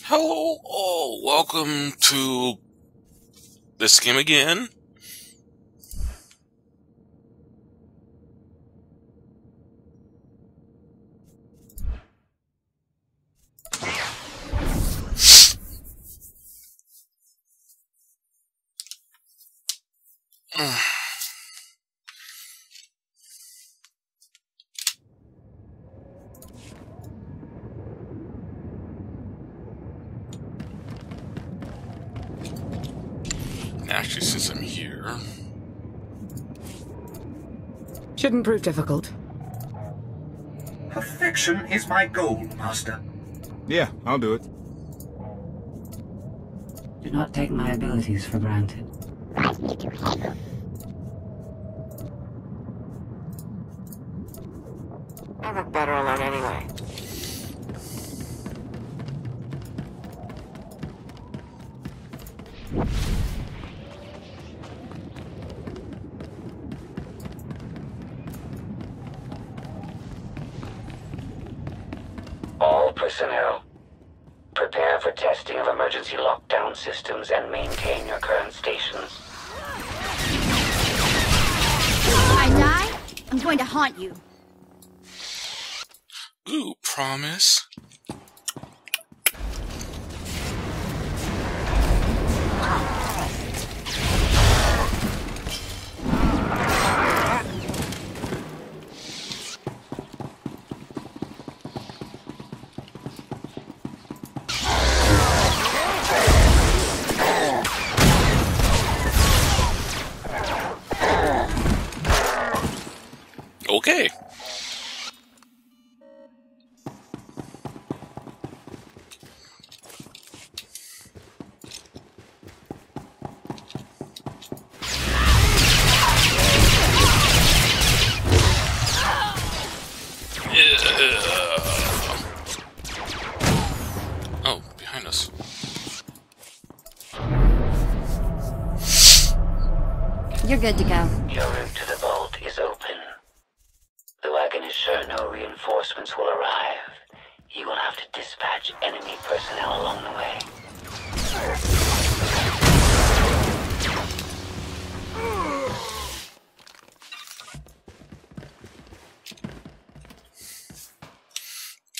Hello all, welcome to this game again. Actually, since I'm here... Shouldn't prove difficult. Perfection is my goal, Master. Yeah, I'll do it. Do not take my abilities for granted. I look better alone anyway. All personnel, prepare for testing of emergency lockdown systems and maintain your current stations. I die, I'm going to haunt you. Ooh, promise. Okay. Oh, behind us. You're good to go. Your route to the vault is open. Though I can assure no reinforcements will arrive, you will have to dispatch enemy personnel along the way.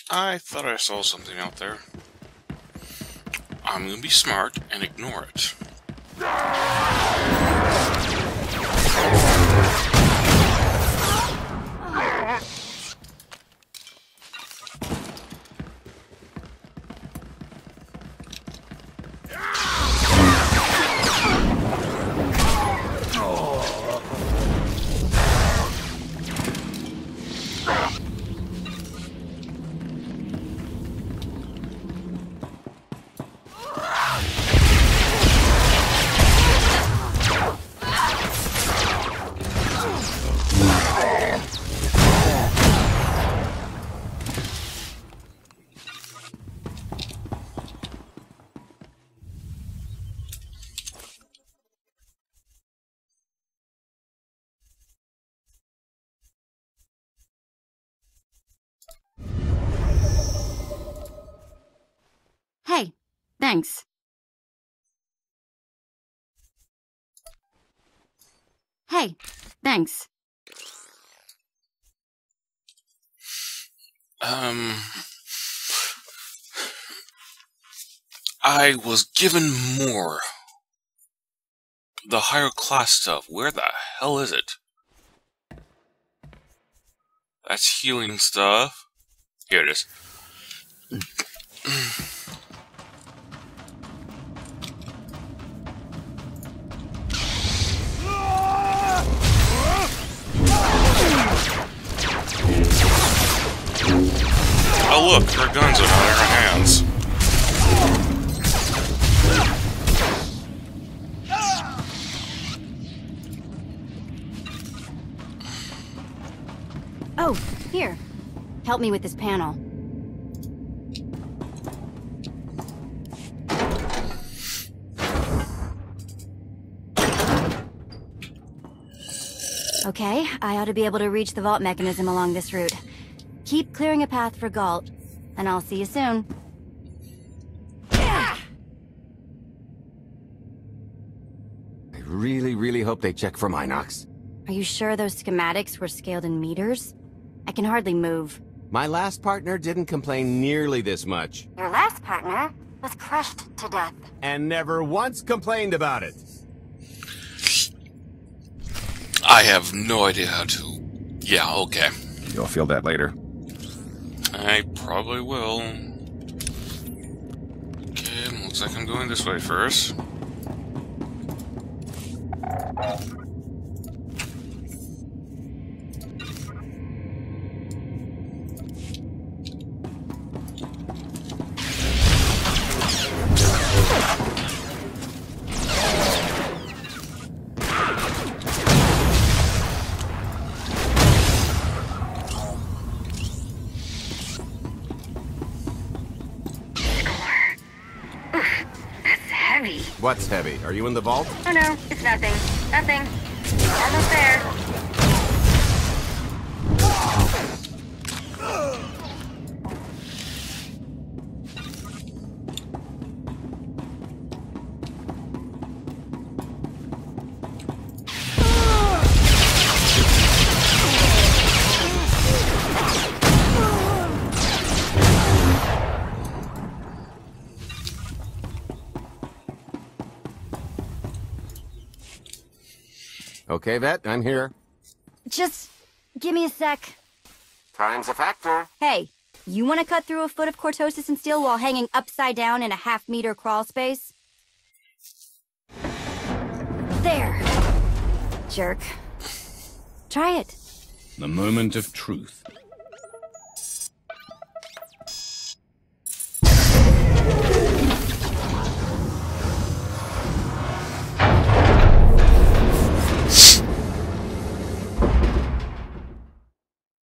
I thought I saw something out there. I'm gonna be smart and ignore it. Hey, thanks. Hey, thanks. I was given more. The higher class stuff. Where the hell is it? That's healing stuff. Here it is. Oh look, her guns are not in her hands. Oh, here. Help me with this panel. Okay, I ought to be able to reach the vault mechanism along this route. Keep clearing a path for Galt, and I'll see you soon. really hope they check for Minox. Are you sure those schematics were scaled in meters? I can hardly move. My last partner didn't complain nearly this much. Your last partner was crushed to death. And never once complained about it. I have no idea how to... Yeah, okay. You'll feel that later. I probably will. Okay, looks like I'm going this way first. What's heavy? Are you in the vault? Oh no, it's nothing. Nothing. Almost there. Okay, Vet, I'm here. Just give me a sec. Time's a factor. Hey, you want to cut through a foot of cortosis and steel while hanging upside down in a half-meter crawl space? There. Jerk. Try it. The moment of truth.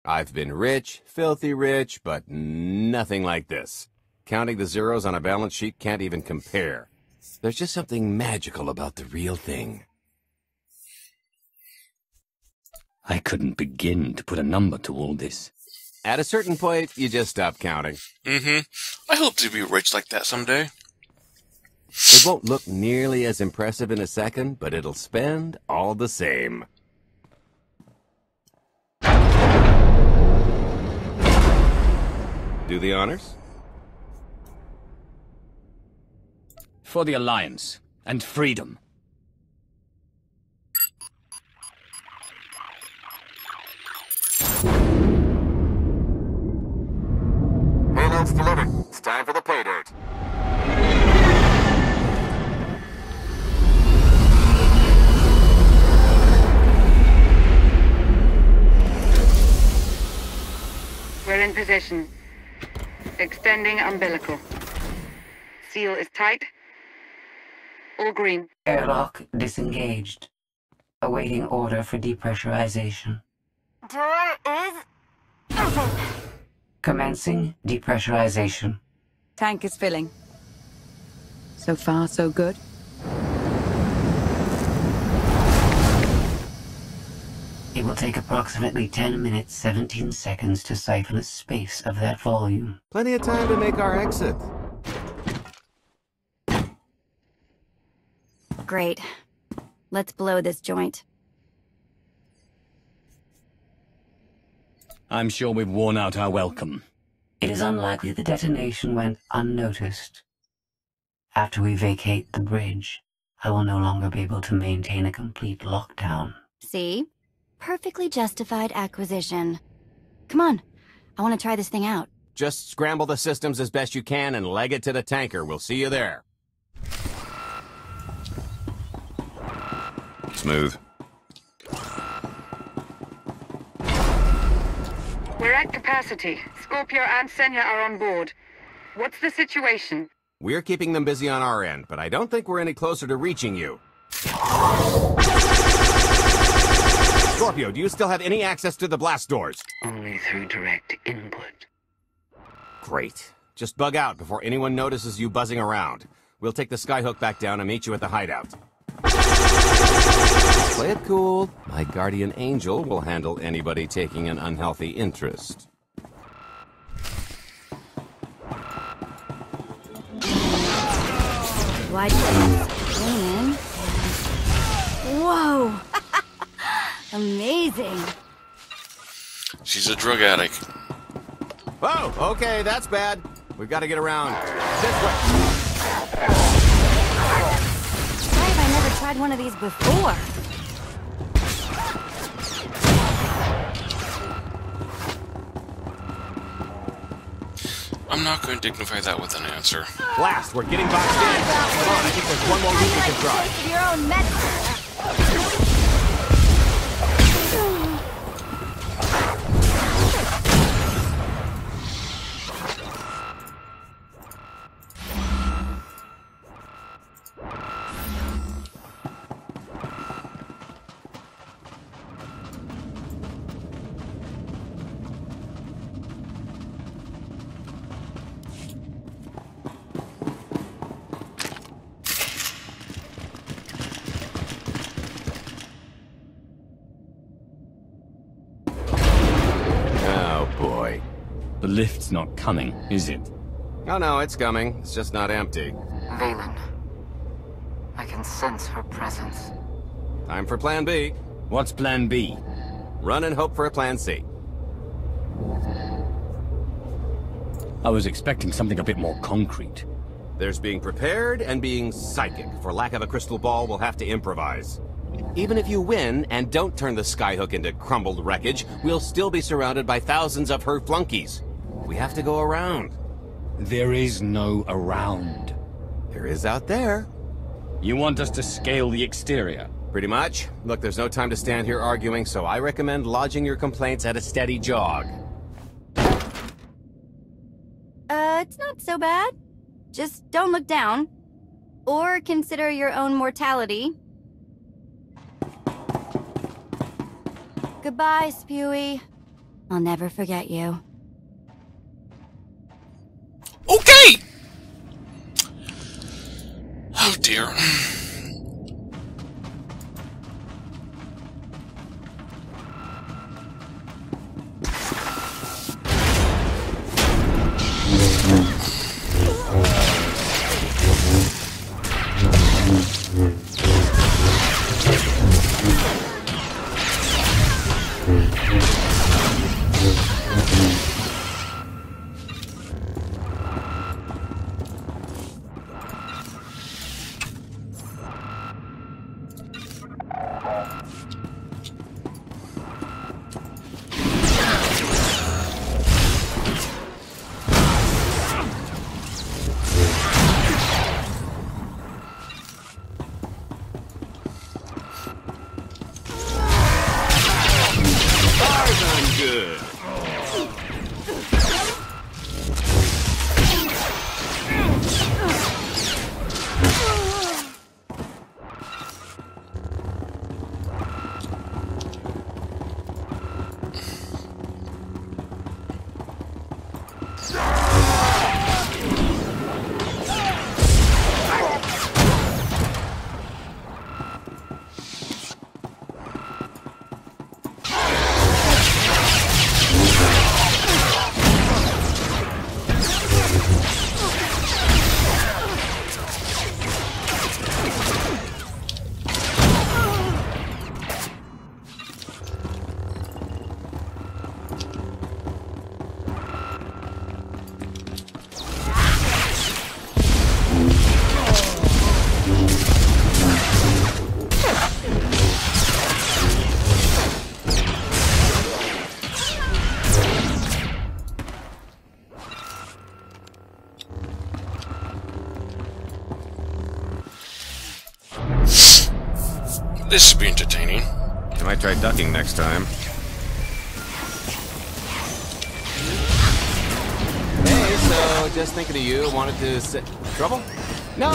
I've been rich, filthy rich, but nothing like this. Counting the zeros on a balance sheet can't even compare. There's just something magical about the real thing. I couldn't begin to put a number to all this. At a certain point, you just stop counting. I hope to be rich like that someday. It won't look nearly as impressive in a second, but it'll spend all the same. Do the honors? For the Alliance and freedom. Payload's delivered. It's time for the pay dirt. We're in position. Extending umbilical. Seal is tight. All green. Airlock disengaged. Awaiting order for depressurization. Door is open. Commencing depressurization. Tank is filling. So far, so good. It will take approximately 10 minutes, 17 seconds to siphon a space of that volume. Plenty of time to make our exit. Great. Let's blow this joint. I'm sure we've worn out our welcome. It is unlikely the detonation went unnoticed. After we vacate the bridge, I will no longer be able to maintain a complete lockdown. See? Perfectly justified acquisition. Come on. I want to try this thing out. Just scramble the systems as best you can and leg it to the tanker. We'll see you there. Smooth. We're at capacity. Scorpio and Senya are on board. What's the situation? We're keeping them busy on our end, but I don't think we're any closer to reaching you. Scorpio, do you still have any access to the blast doors? Only through direct input. Great. Just bug out before anyone notices you buzzing around. We'll take the skyhook back down and meet you at the hideout. Play it cool. My guardian angel will handle anybody taking an unhealthy interest. Wide lean in. Whoa! Amazing. She's a drug addict. Whoa, okay, that's bad. We've got to get around. This way. Why have I never tried one of these before? I'm not going to dignify that with an answer. Blast, we're getting boxed in. Come on, I think there's one more route we can try. Your own medicine. The lift's not coming, is it? Oh no, it's coming. It's just not empty. Valen. I can sense her presence. Time for plan B. What's plan B? Run and hope for a plan C. I was expecting something a bit more concrete. There's being prepared and being psychic. For lack of a crystal ball, we'll have to improvise. Even if you win and don't turn the skyhook into crumbled wreckage, we'll still be surrounded by thousands of her flunkies. We have to go around. There is no around. There is out there. You want us to scale the exterior? Pretty much. Look, there's no time to stand here arguing, so I recommend lodging your complaints at a steady jog. It's not so bad. Just don't look down. Or consider your own mortality. Goodbye, Spewy. I'll never forget you. Okay! Oh dear. Good. This should be entertaining. I might try ducking next time. Hey, so just thinking of you, wanted to sit... Trouble? No,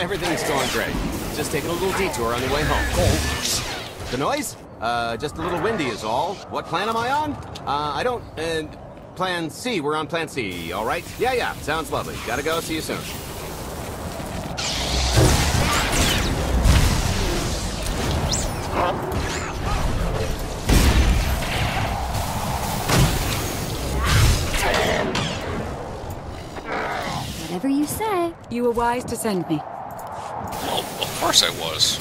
everything's going great. Just taking a little detour on the way home. The noise? Just a little windy is all. What plan am I on? I don't... Plan C. We're on plan C, all right? Yeah, sounds lovely. Gotta go. See you soon. Whatever you say. You were wise to send me. Well, of course I was.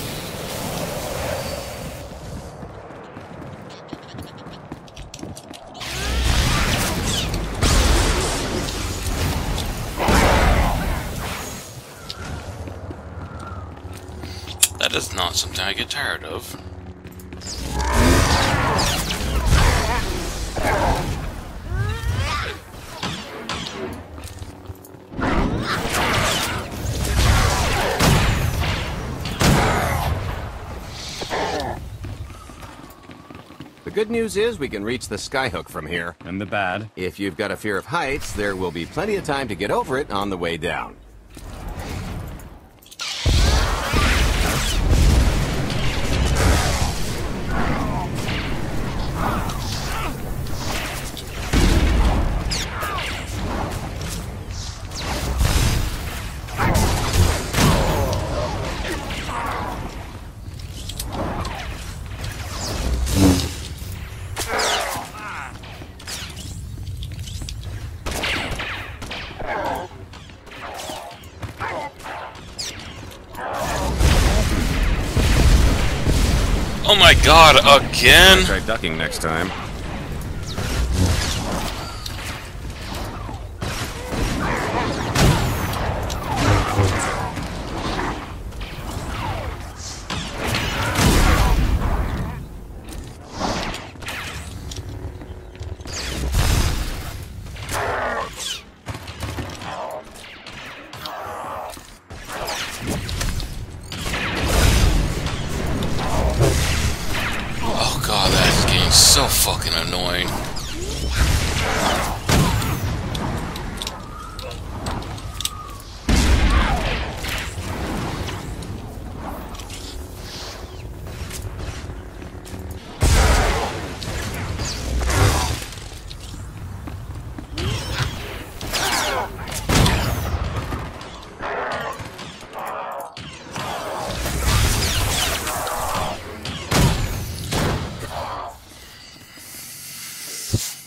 is not something I get tired of. The good news is we can reach the skyhook from here. And the bad? If you've got a fear of heights, there will be plenty of time to get over it on the way down. Oh my god, again? Try ducking next time. God, that's getting so fucking annoying.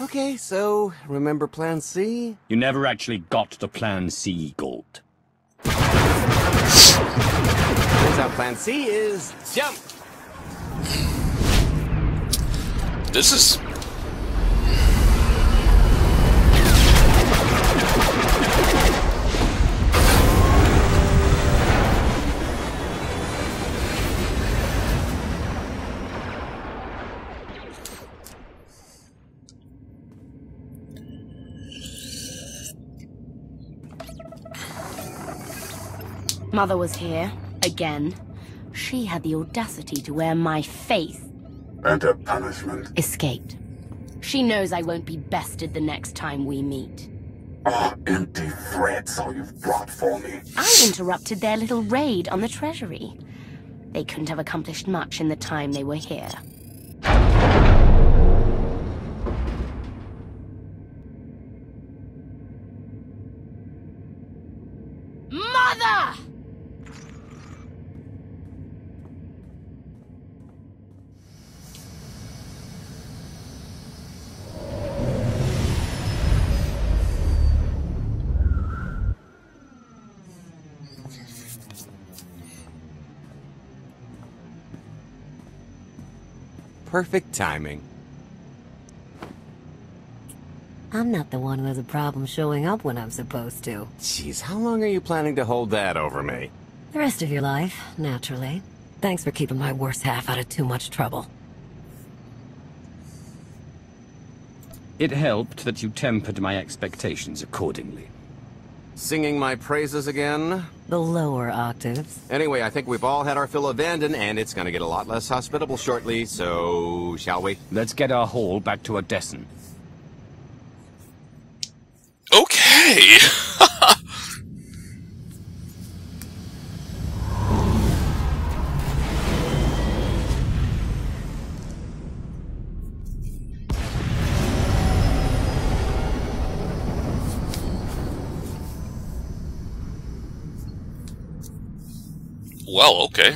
Okay, so remember Plan C? You never actually got to Plan C, Gold. Turns out Plan C is jump! This is... Mother was here, again. She had the audacity to wear my faith. And her punishment? Escaped. She knows I won't be bested the next time we meet. Oh, empty threats all you've brought for me. I interrupted their little raid on the treasury. They couldn't have accomplished much in the time they were here. Mother! Perfect timing. I'm not the one who has a problem showing up when I'm supposed to. Jeez, how long are you planning to hold that over me? The rest of your life, naturally. Thanks for keeping my worst half out of too much trouble. It helped that you tempered my expectations accordingly. Singing my praises again? The lower octaves. Anyway, I think we've all had our fill of Vanden, and it's gonna get a lot less hospitable shortly, so... shall we? Let's get our haul back to Odessen. Okay! Well, okay.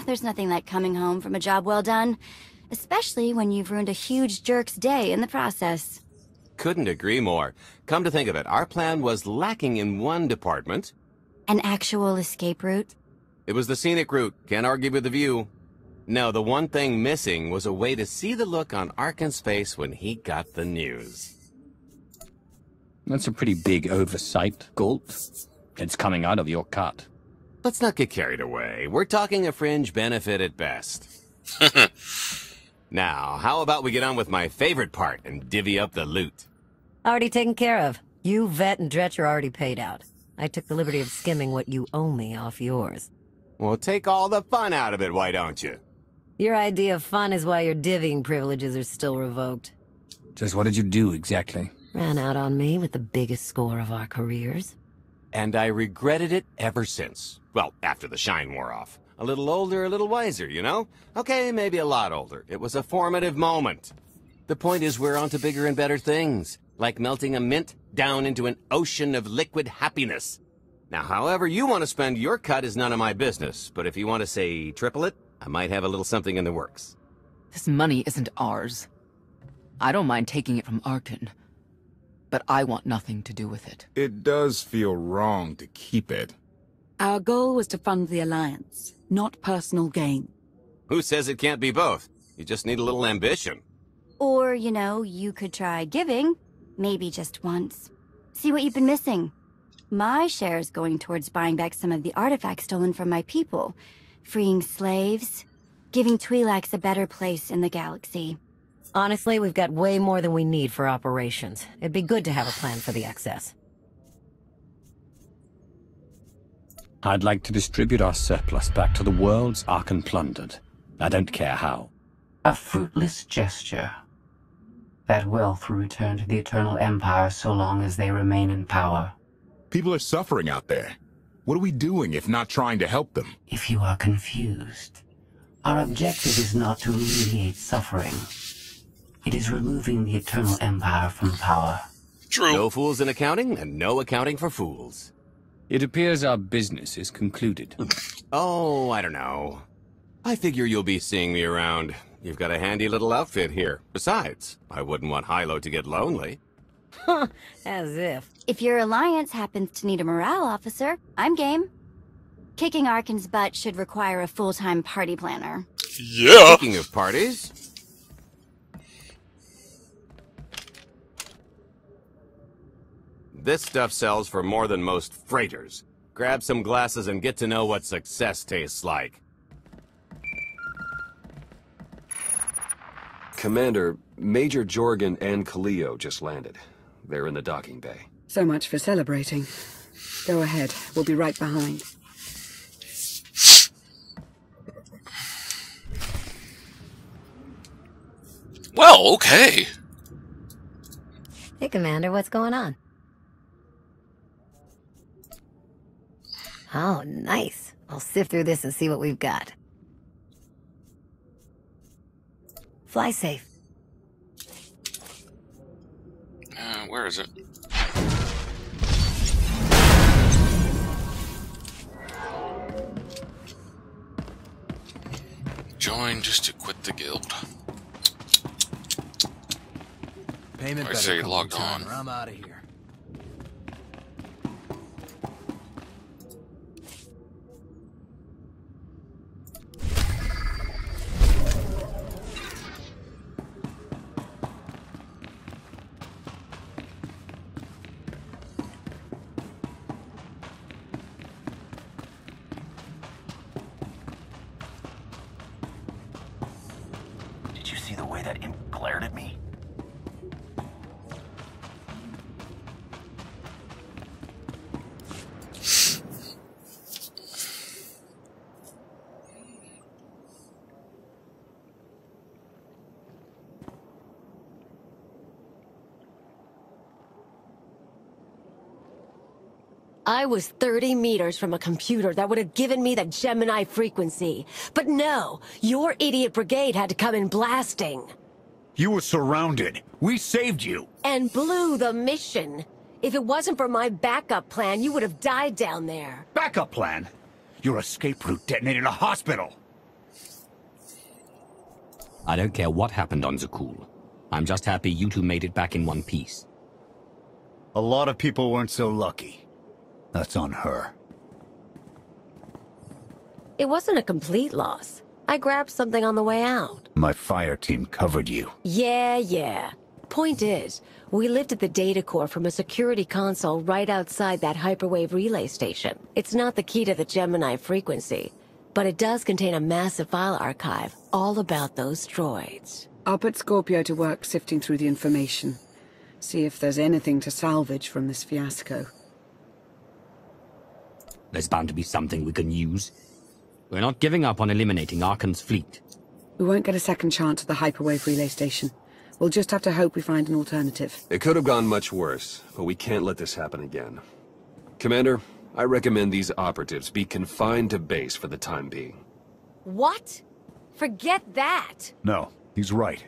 There's nothing like coming home from a job well done, especially when you've ruined a huge jerk's day in the process. Couldn't agree more. Come to think of it, our plan was lacking in one department. An actual escape route? It was the scenic route. Can't argue with the view. No, the one thing missing was a way to see the look on Arkin's face when he got the news. That's a pretty big oversight, Galt. It's coming out of your cut. Let's not get carried away. We're talking a fringe benefit at best. Now, how about we get on with my favorite part and divvy up the loot? Already taken care of. You, Vet, and Dretch are already paid out. I took the liberty of skimming what you owe me off yours. Well, take all the fun out of it, why don't you? Your idea of fun is why your divvying privileges are still revoked. Just what did you do, exactly? Ran out on me with the biggest score of our careers. And I regretted it ever since. Well, after the shine wore off. A little older, a little wiser, you know? Okay, maybe a lot older. It was a formative moment. The point is we're on to bigger and better things. Like melting a mint down into an ocean of liquid happiness. Now, however you want to spend your cut is none of my business. But if you want to, say, triple it, I might have a little something in the works. This money isn't ours. I don't mind taking it from Arkin. But I want nothing to do with it. It does feel wrong to keep it. Our goal was to fund the Alliance, not personal gain. Who says it can't be both? You just need a little ambition. Or, you know, you could try giving. Maybe just once. See what you've been missing. My share is going towards buying back some of the artifacts stolen from my people. Freeing slaves. Giving Twi'leks a better place in the galaxy. Honestly, we've got way more than we need for operations. It'd be good to have a plan for the excess. I'd like to distribute our surplus back to the worlds Arkin plundered. I don't care how. A fruitless gesture. That wealth will return to the Eternal Empire so long as they remain in power. People are suffering out there. What are we doing if not trying to help them? If you are confused, our objective is not to alleviate suffering. It is removing the Eternal Empire from power. True. No fools in accounting, and no accounting for fools. It appears our business is concluded. Oh, I don't know. I figure you'll be seeing me around. You've got a handy little outfit here. Besides, I wouldn't want Hilo to get lonely. As if. If your alliance happens to need a morale officer, I'm game. Kicking Arkin's butt should require a full-time party planner. Yeah. Speaking of parties... This stuff sells for more than most freighters. Grab some glasses and get to know what success tastes like. Commander, Major Jorgen and Kaleo just landed. They're in the docking bay. So much for celebrating. Go ahead. We'll be right behind. Well, okay. Hey, Commander, what's going on? Oh, nice. I'll sift through this and see what we've got. Fly safe. Where is it? Join just to quit the guild. Payment I say logged on. I'm out of here. Did you see the way that imp glared at me? I was 30 meters from a computer that would have given me the Gemini frequency. But no, your idiot brigade had to come in blasting. You were surrounded. We saved you. And blew the mission. If it wasn't for my backup plan, you would have died down there. Backup plan? Your escape route detonated a hospital. I don't care what happened on Zakul. I'm just happy you two made it back in one piece. A lot of people weren't so lucky. That's on her. It wasn't a complete loss. I grabbed something on the way out. My fire team covered you. Yeah. Point is, we lifted the data core from a security console right outside that hyperwave relay station. It's not the key to the Gemini frequency, but it does contain a massive file archive all about those droids. I'll put Scorpio to work sifting through the information. See if there's anything to salvage from this fiasco. There's bound to be something we can use. We're not giving up on eliminating Arkan's fleet. We won't get a second chance at the hyperwave relay station. We'll just have to hope we find an alternative. It could have gone much worse, but we can't let this happen again. Commander, I recommend these operatives be confined to base for the time being. What? Forget that! No, he's right.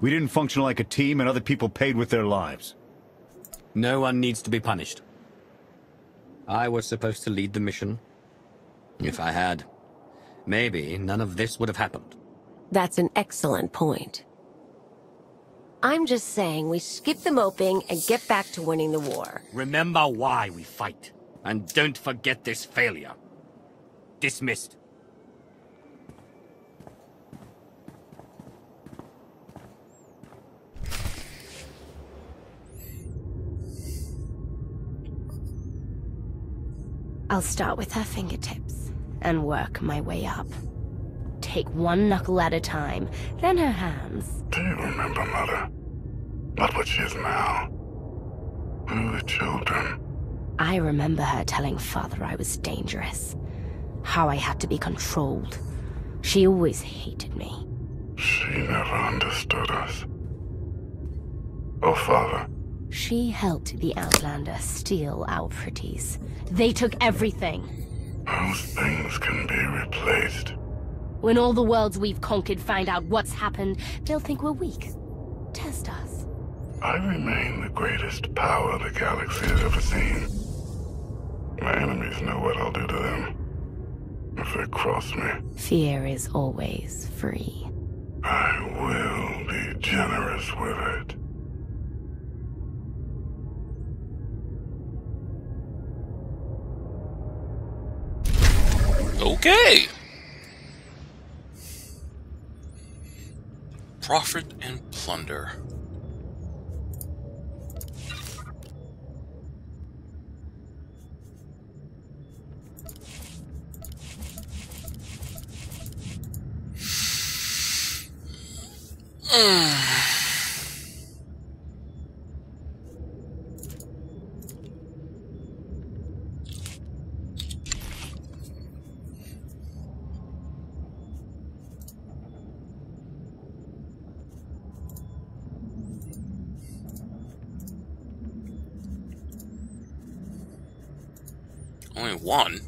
We didn't function like a team and other people paid with their lives. No one needs to be punished. I was supposed to lead the mission. If I had, maybe none of this would have happened. That's an excellent point. I'm just saying we skip the moping and get back to winning the war. Remember why we fight, and don't forget this failure. Dismissed. I'll start with her fingertips and work my way up. Take one knuckle at a time, then her hands. Do you remember, Mother? Not what she is now. We were children. I remember her telling Father I was dangerous. How I had to be controlled. She always hated me. She never understood us. Oh, Father. She helped the Outlander steal our pretties. They took everything. Those things can be replaced. When all the worlds we've conquered find out what's happened, they'll think we're weak. Test us. I remain the greatest power the galaxy has ever seen. My enemies know what I'll do to them if they cross me. Fear is always free. I will be generous with it. Okay. Profit and plunder. Only one?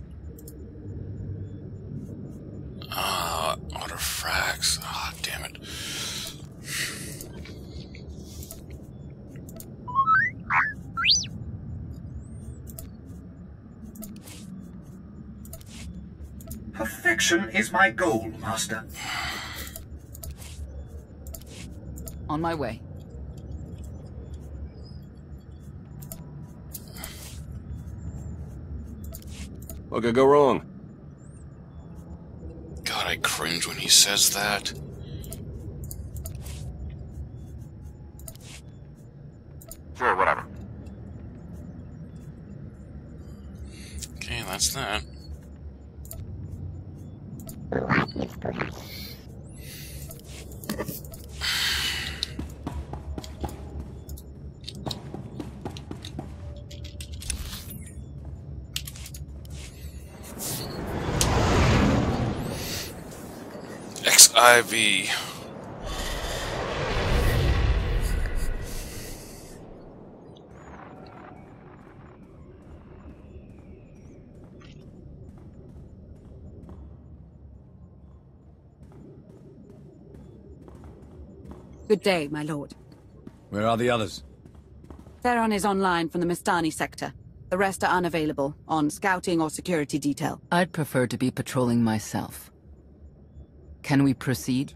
Artifacts. Ah, damn it. Perfection is my goal, Master. On my way. What could go wrong? God, I cringe when he says that. Sure, whatever. Okay, that's that. XIV. Good day, my lord. Where are the others? Theron is online from the Mistani sector. The rest are unavailable, on scouting or security detail. I'd prefer to be patrolling myself. Can we proceed?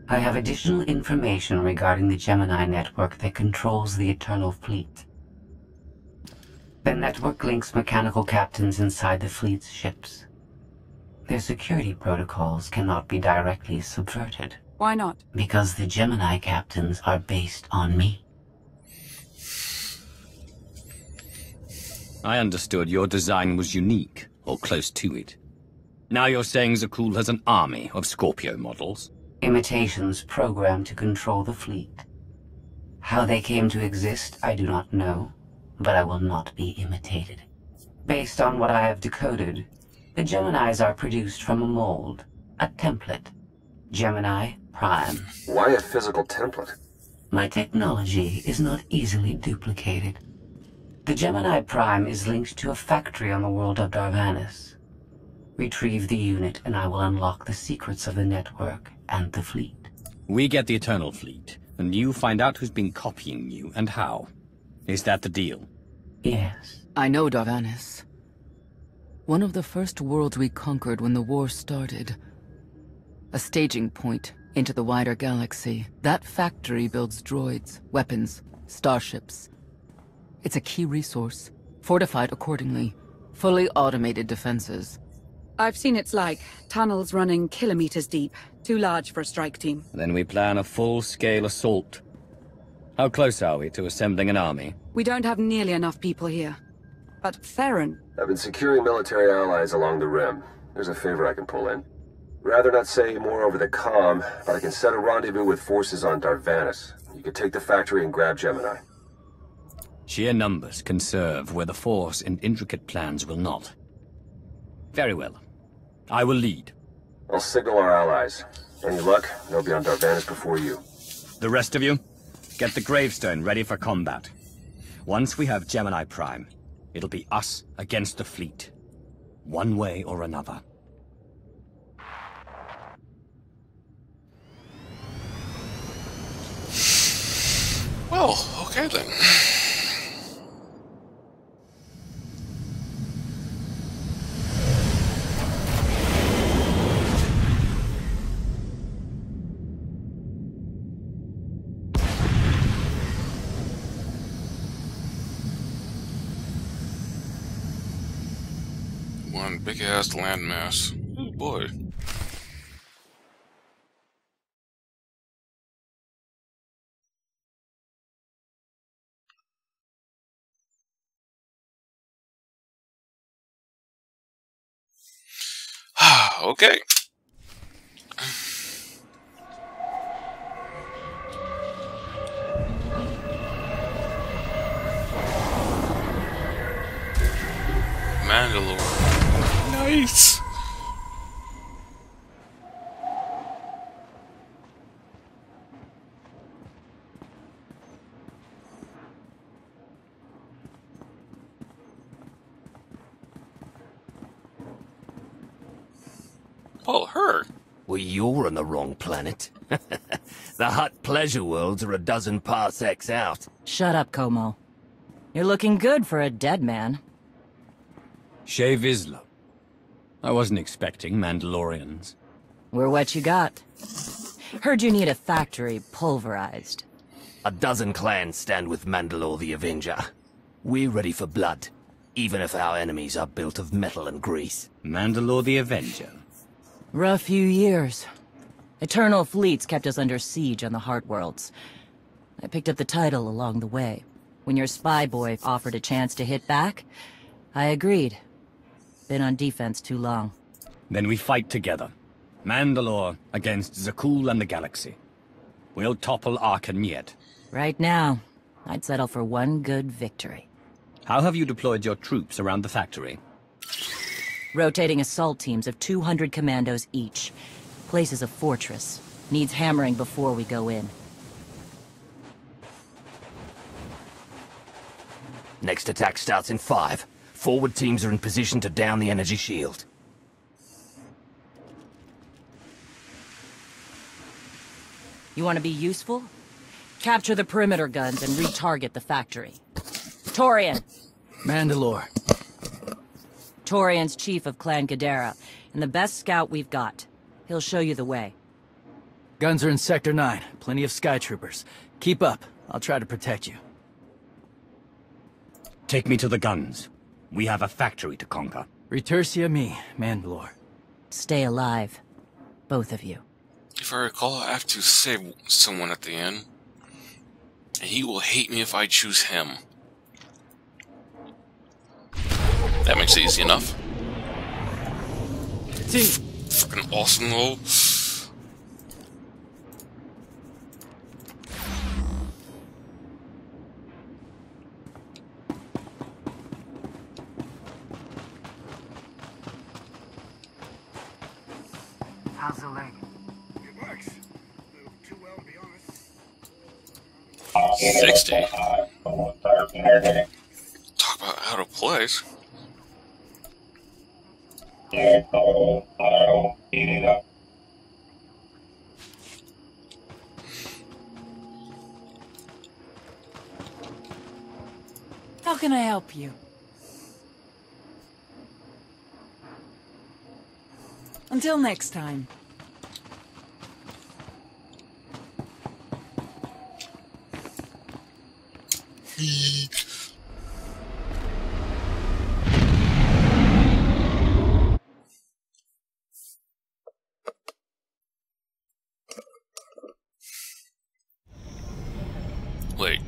I have additional information regarding the Gemini network that controls the Eternal Fleet. The network links mechanical captains inside the fleet's ships. Their security protocols cannot be directly subverted. Why not? Because the Gemini captains are based on me. I understood your design was unique, or close to it. Now you're saying Zakul has an army of Scorpio models? Imitations programmed to control the fleet. How they came to exist, I do not know, but I will not be imitated. Based on what I have decoded, the Geminis are produced from a mold, a template. Gemini Prime. Why a physical template? My technology is not easily duplicated. The Gemini Prime is linked to a factory on the world of Darvanis. Retrieve the unit and I will unlock the secrets of the network and the fleet. We get the Eternal Fleet, and you find out who's been copying you and how. Is that the deal? Yes. I know Darvanis. One of the first worlds we conquered when the war started. A staging point into the wider galaxy. That factory builds droids, weapons, starships. It's a key resource, fortified accordingly. Fully automated defenses. I've seen it's like. Tunnels running kilometers deep. Too large for a strike team. Then we plan a full-scale assault. How close are we to assembling an army? We don't have nearly enough people here. But Theron... I've been securing military allies along the rim. There's a favor I can pull in. Rather not say more over the comm, but I can set a rendezvous with forces on Darvanis. You can take the factory and grab Gemini. Sheer numbers can serve where the Force and intricate plans will not. Very well. I will lead. I'll signal our allies. Any luck, they'll be on Darvanis before you. The rest of you, get the gravestone ready for combat. Once we have Gemini Prime, it'll be us against the fleet. One way or another. Well, okay then. One big-ass landmass. Oh boy. Okay. Mandalore. Nice. Oh, her. Well, you're on the wrong planet. The Hutt pleasure worlds are a dozen parsecs out. Shut up, Como. You're looking good for a dead man. Shea Vizsla. I wasn't expecting Mandalorians. We're what you got. Heard you need a factory pulverized. A dozen clans stand with Mandalore the Avenger. We're ready for blood, even if our enemies are built of metal and grease. Mandalore the Avenger? Rough few years. Eternal fleets kept us under siege on the Heart Worlds. I picked up the title along the way. When your spy boy offered a chance to hit back, I agreed. Been on defense too long. Then we fight together. Mandalore against Zakul and the Galaxy. We'll topple Arkan yet. Right now, I'd settle for one good victory. How have you deployed your troops around the factory? Rotating assault teams of 200 commandos each. Place is a fortress. Needs hammering before we go in. Next attack starts in 5. Forward teams are in position to down the energy shield. You want to be useful? Capture the perimeter guns and retarget the factory. Torian! Mandalore. Torian's chief of Clan Ghidorah, and the best scout we've got. He'll show you the way. Guns are in Sector 9. Plenty of Sky Troopers. Keep up. I'll try to protect you. Take me to the guns. We have a factory to conquer. Retursia me, Mandalore. Stay alive. Both of you. If I recall, I have to save someone at the end. And he will hate me if I choose him. That makes it easy enough. Freaking awesome though. How's the leg? It works. Moved too well, to be honest. 60. Talk about out of place. How can I help you? Until next time. Wait.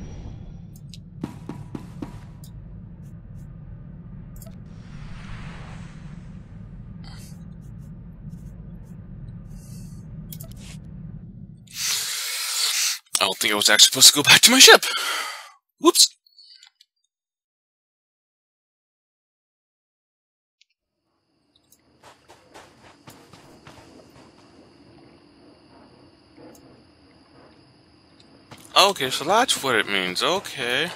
I don't think I was actually supposed to go back to my ship. Whoops. Okay, so that's what it means. Okay.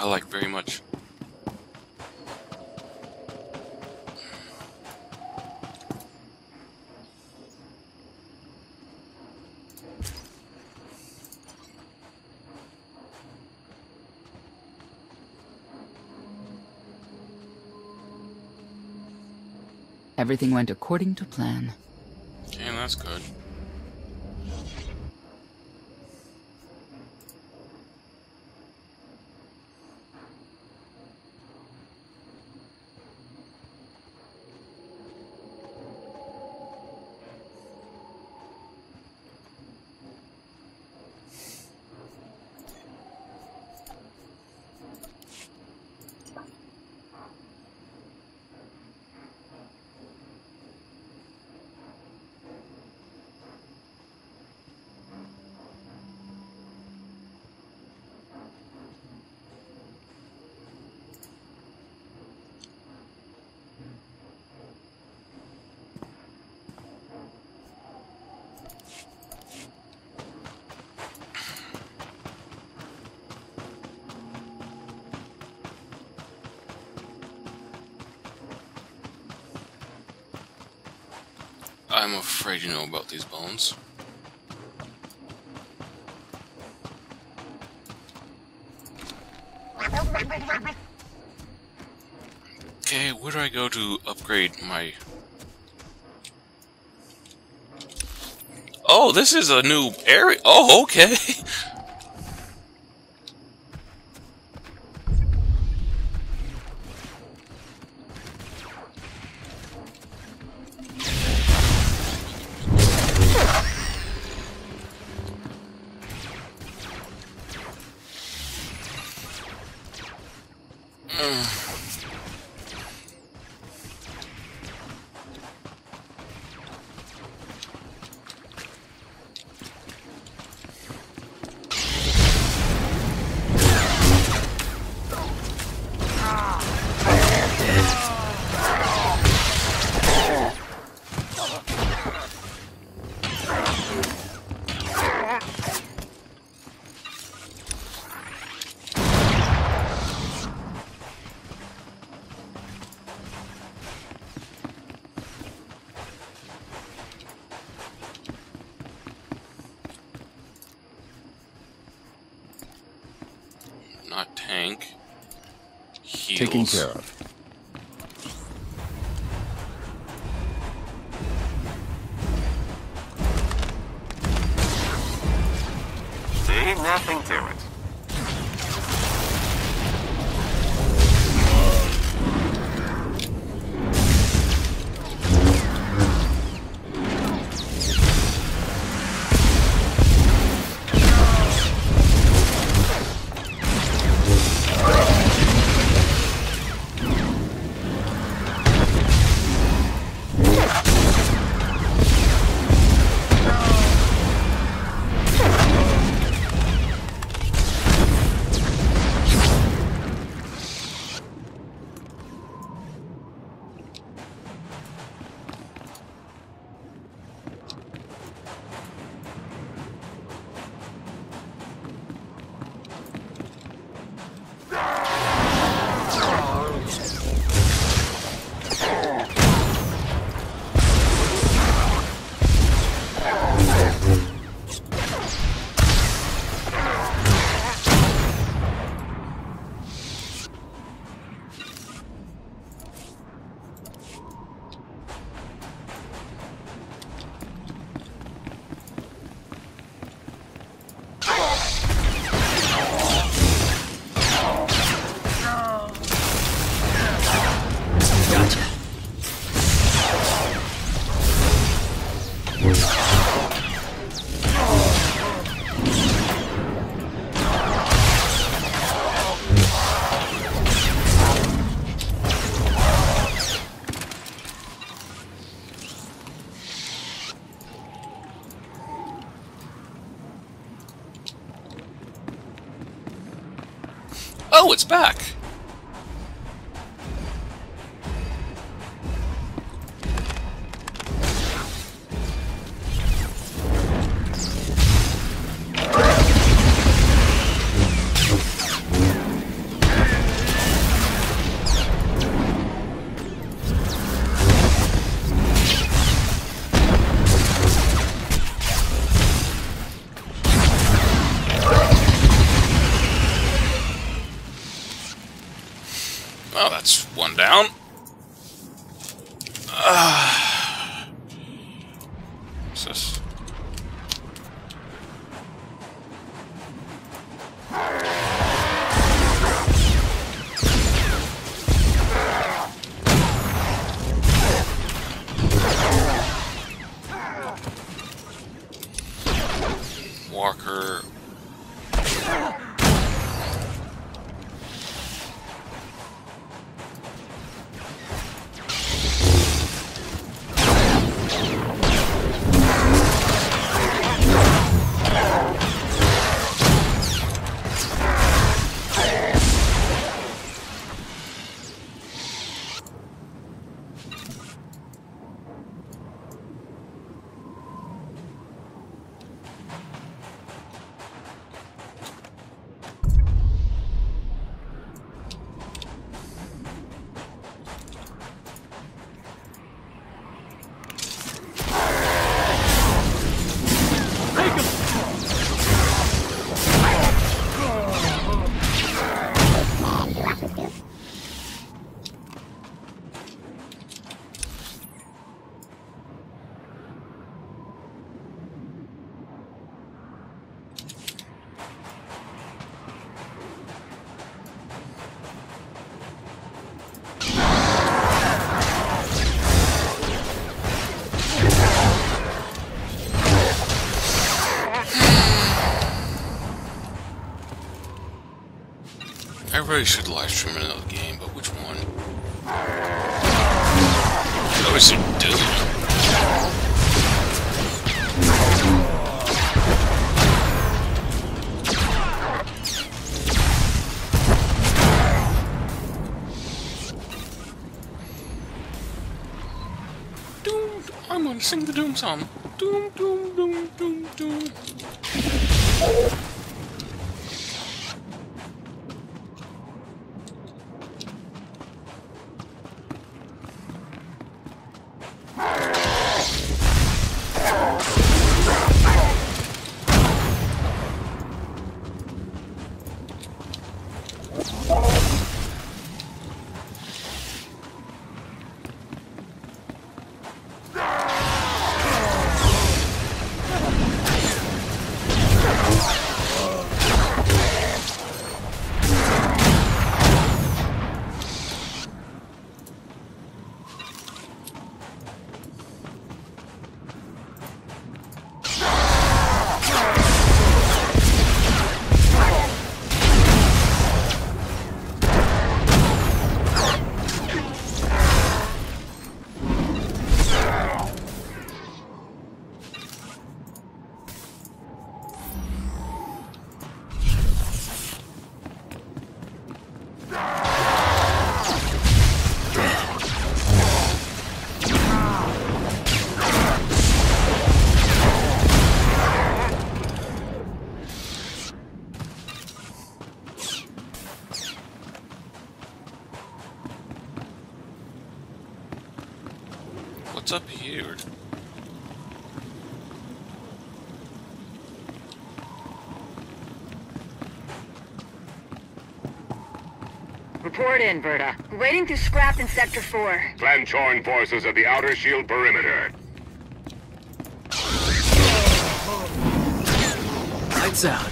I like very much. Everything went according to plan. Okay, that's good. I'm afraid you know about these bones. Okay, where do I go to upgrade my... Oh, this is a new area. Oh, okay. not tank. Heals. Taken care of. See, nothing to it. Oh, it's back! Oh, that's one down. What's this? Walker. I really should live stream another game, but which one? Obviously, Doom. Doom! I'm gonna sing the Doom song. Doom, doom, doom, doom, doom. What's up here? Report in, Verta. Waiting to scrap in Sector 4. Clan-Chorn forces at the outer shield perimeter. Lights out.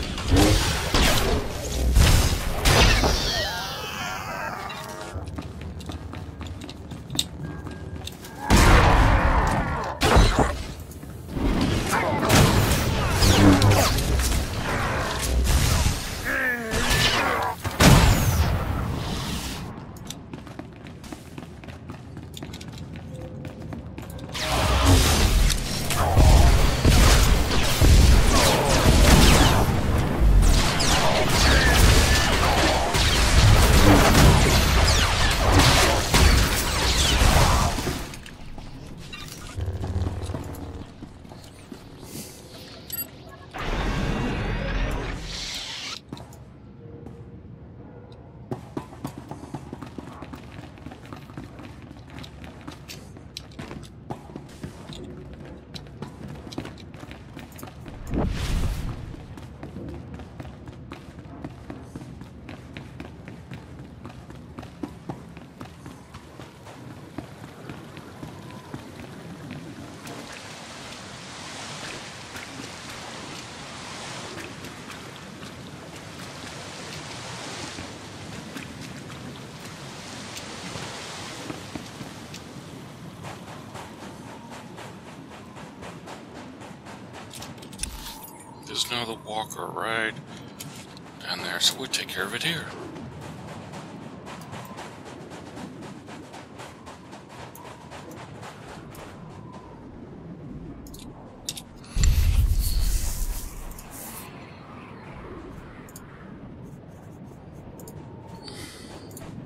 There's no other walker right down there, so we'll take care of it here.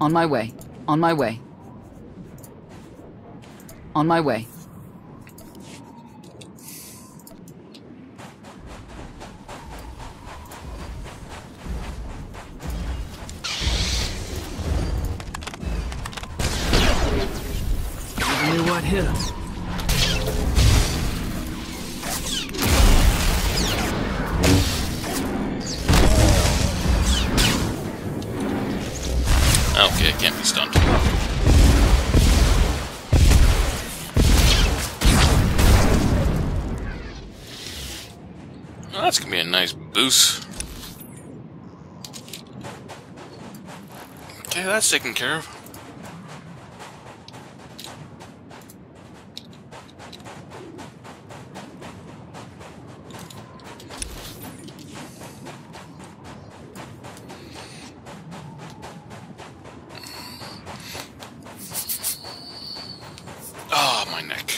On my way. On my way. On my way. Never knew what hit him. Okay, it can't be stunned. Well, that's gonna be a nice boost. Okay, that's taken care of. Ah, my neck.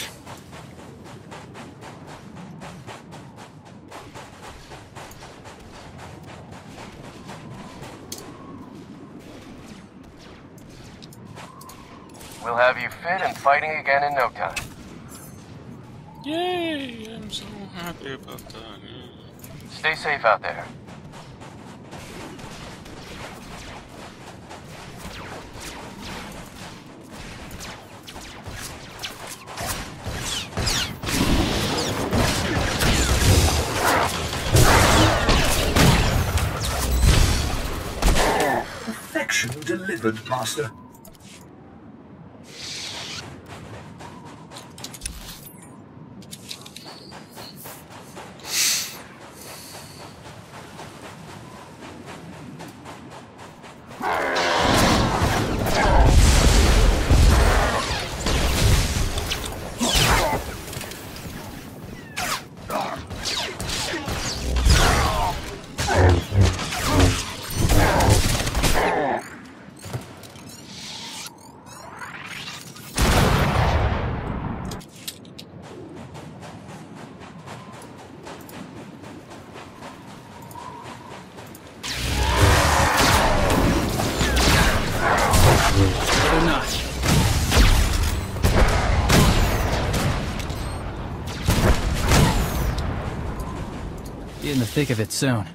We'll have you fit and fighting again in no time. Yay! I'm so happy about that. Stay safe out there. Perfection delivered, Master. Be in the thick of it soon.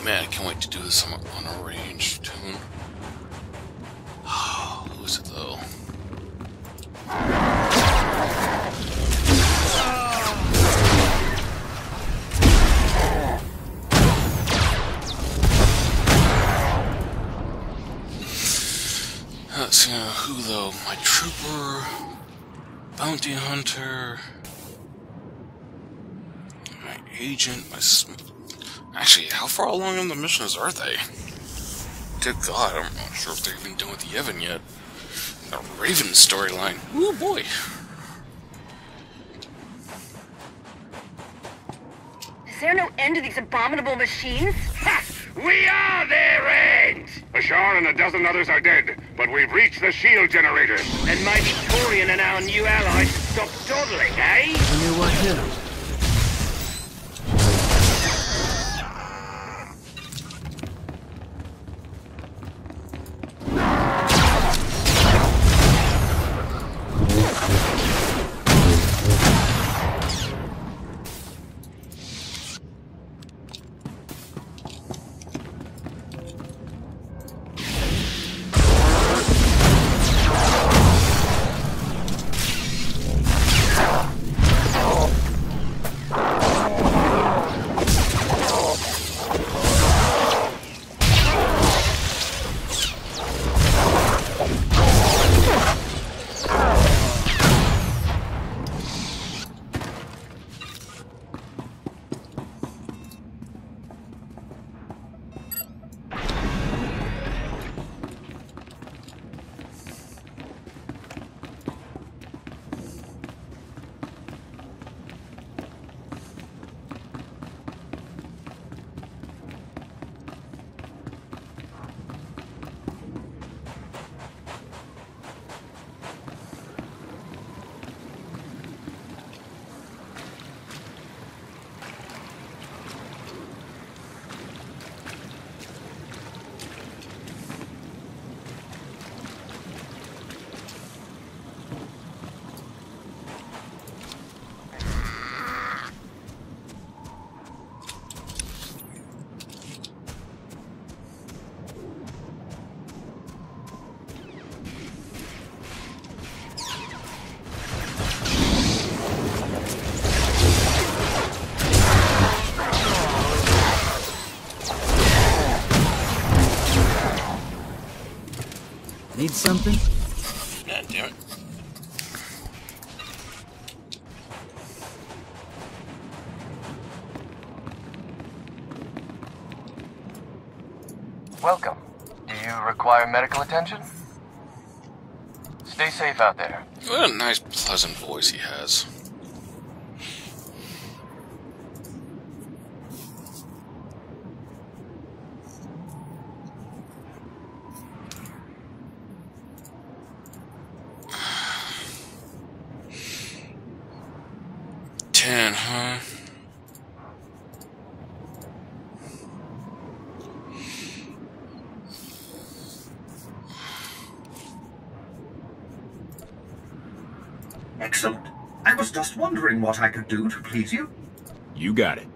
Man, I can't wait to do this on a range tune. Who is it though? Let's see who though. My trooper, bounty hunter, my agent, my. Actually, how far along in the missions are they? Good God, I'm not sure if they're even done with the Yevon yet. The Raven storyline. Ooh boy. Is there no end to these abominable machines? Ha! We are their end! Bashar and a dozen others are dead, but we've reached the shield generators. And maybe Torian and our new allies stop dawdling, eh? You knew what to. Need something? God damn it. Welcome. Do you require medical attention? Stay safe out there. What a nice, pleasant voice he has. 10, huh? Excellent. I was just wondering what I could do to please you. You got it.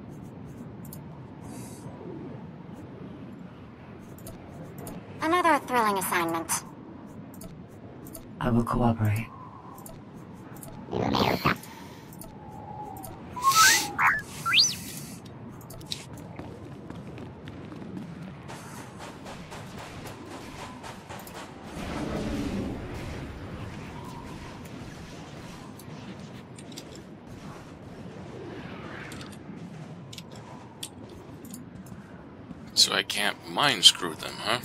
Another thrilling assignment. I will cooperate. So I can't mind screw them, huh?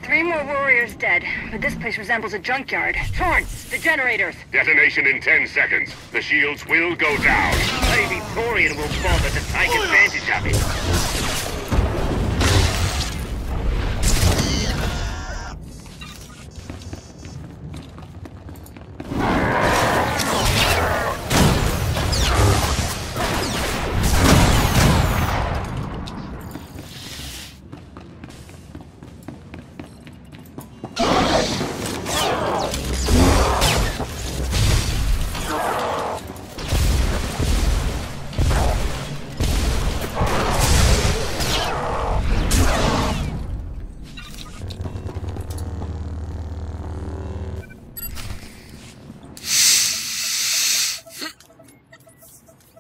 Three more warriors dead, but this place resembles a junkyard. Torrance, the generators! Detonation in 10 seconds. The shields will go down. Maybe Thorian will bother to take advantage of it.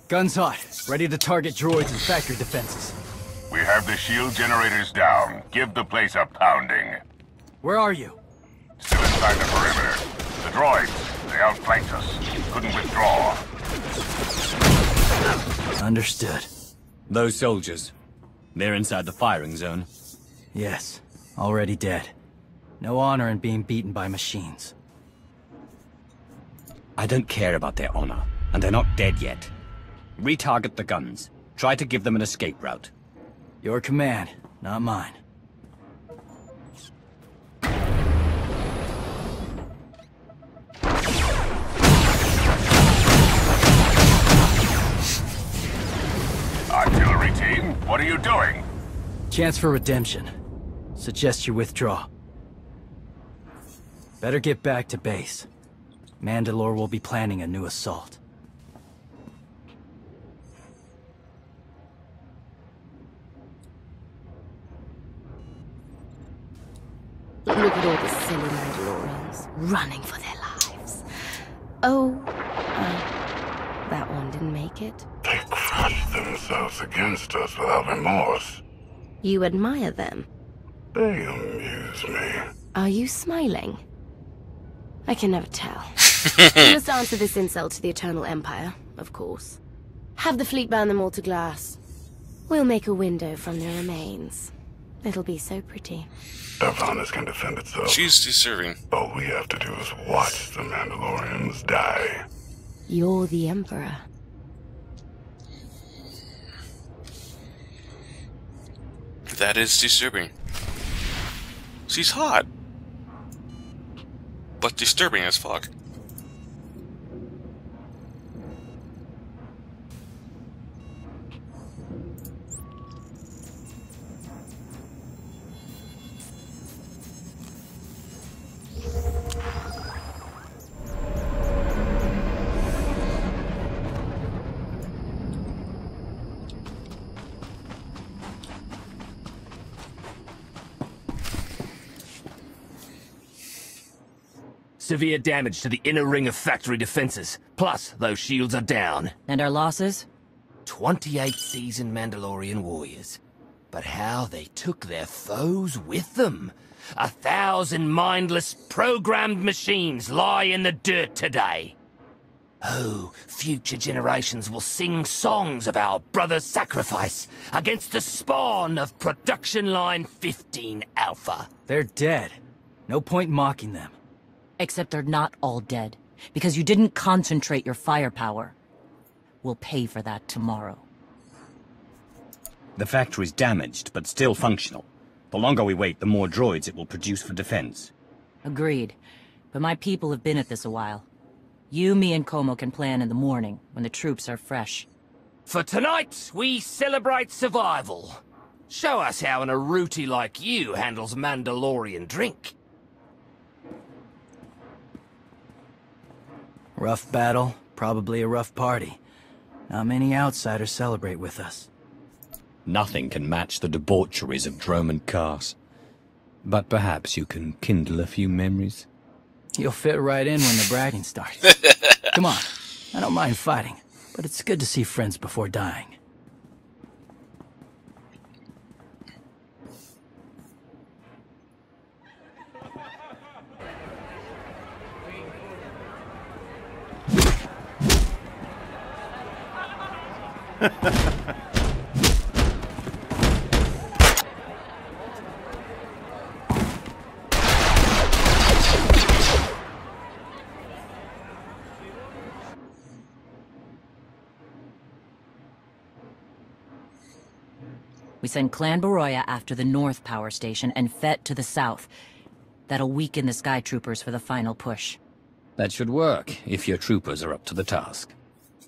Guns hot. Ready to target droids and factory defenses. We have the shield generators down. Give the place a pounding. Where are you? Still inside the perimeter. The droids, they outflanked us. Couldn't withdraw. Understood. Those soldiers, they're inside the firing zone. Yes, already dead. No honor in being beaten by machines. I don't care about their honor, and they're not dead yet. Retarget the guns. Try to give them an escape route. Your command, not mine. Artillery team, what are you doing? Chance for redemption. Suggest you withdraw. Better get back to base. Mandalore will be planning a new assault. Look at all the silly Mandalorians running for their lives. Oh, that one didn't make it. They crushed themselves against us without remorse. You admire them. They amuse me. Are you smiling? I can never tell. You must answer this insult to the Eternal Empire, of course. Have the fleet burn them all to glass. We'll make a window from their remains. It'll be so pretty. Darvanis can defend itself. She's deserving. All we have to do is watch the Mandalorians die. You're the Emperor. That is disturbing. She's hot. But disturbing as fuck. Severe damage to the inner ring of factory defenses. Plus, those shields are down. And our losses? 28 seasoned Mandalorian warriors. but how they took their foes with them. 1,000 mindless, programmed machines lie in the dirt today. Oh, future generations will sing songs of our brother's sacrifice against the spawn of Production Line 15 Alpha. They're dead. No point mocking them. Except they're not all dead, because you didn't concentrate your firepower. We'll pay for that tomorrow. The factory's damaged, but still functional. The longer we wait, the more droids it will produce for defense. Agreed. But my people have been at this a while. You, me, and Como can plan in the morning, when the troops are fresh. For tonight, we celebrate survival. Show us how an Aruti like you handles Mandalorian drink. Rough battle, probably a rough party. Not many outsiders celebrate with us. Nothing can match the debaucheries of Drome and Cars. But perhaps you can kindle a few memories? You'll fit right in when the bragging starts. Come on, I don't mind fighting, but it's good to see friends before dying. We send Clan Baroya after the North Power Station and Fett to the south. That'll weaken the Sky Troopers for the final push. That should work, if your troopers are up to the task.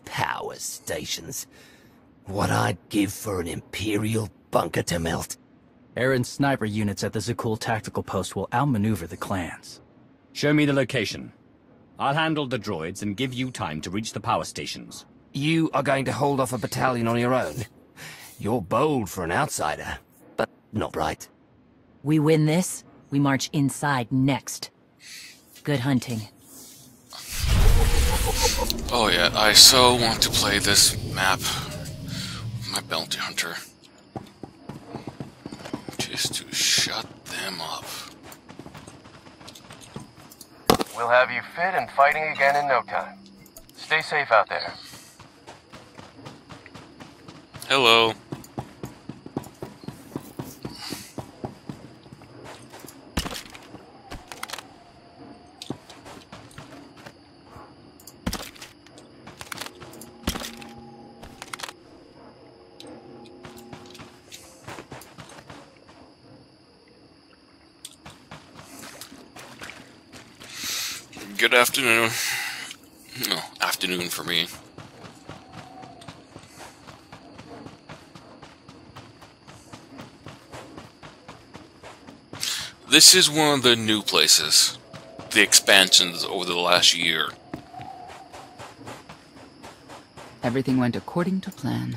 Power stations. What I'd give for an Imperial bunker to melt. Aaron's sniper units at the Zakul tactical post will outmaneuver the clans. Show me the location. I'll handle the droids and give you time to reach the power stations. You are going to hold off a battalion on your own? You're bold for an outsider, but not right. We win this, we march inside next. Good hunting. Oh yeah, I so want to play this map with my bounty hunter. Just to shut them up. We'll have you fit and fighting again in no time. Stay safe out there. Hello. Good afternoon. No, afternoon for me. This is one of the new places. The expansions over the last year. Everything went according to plan.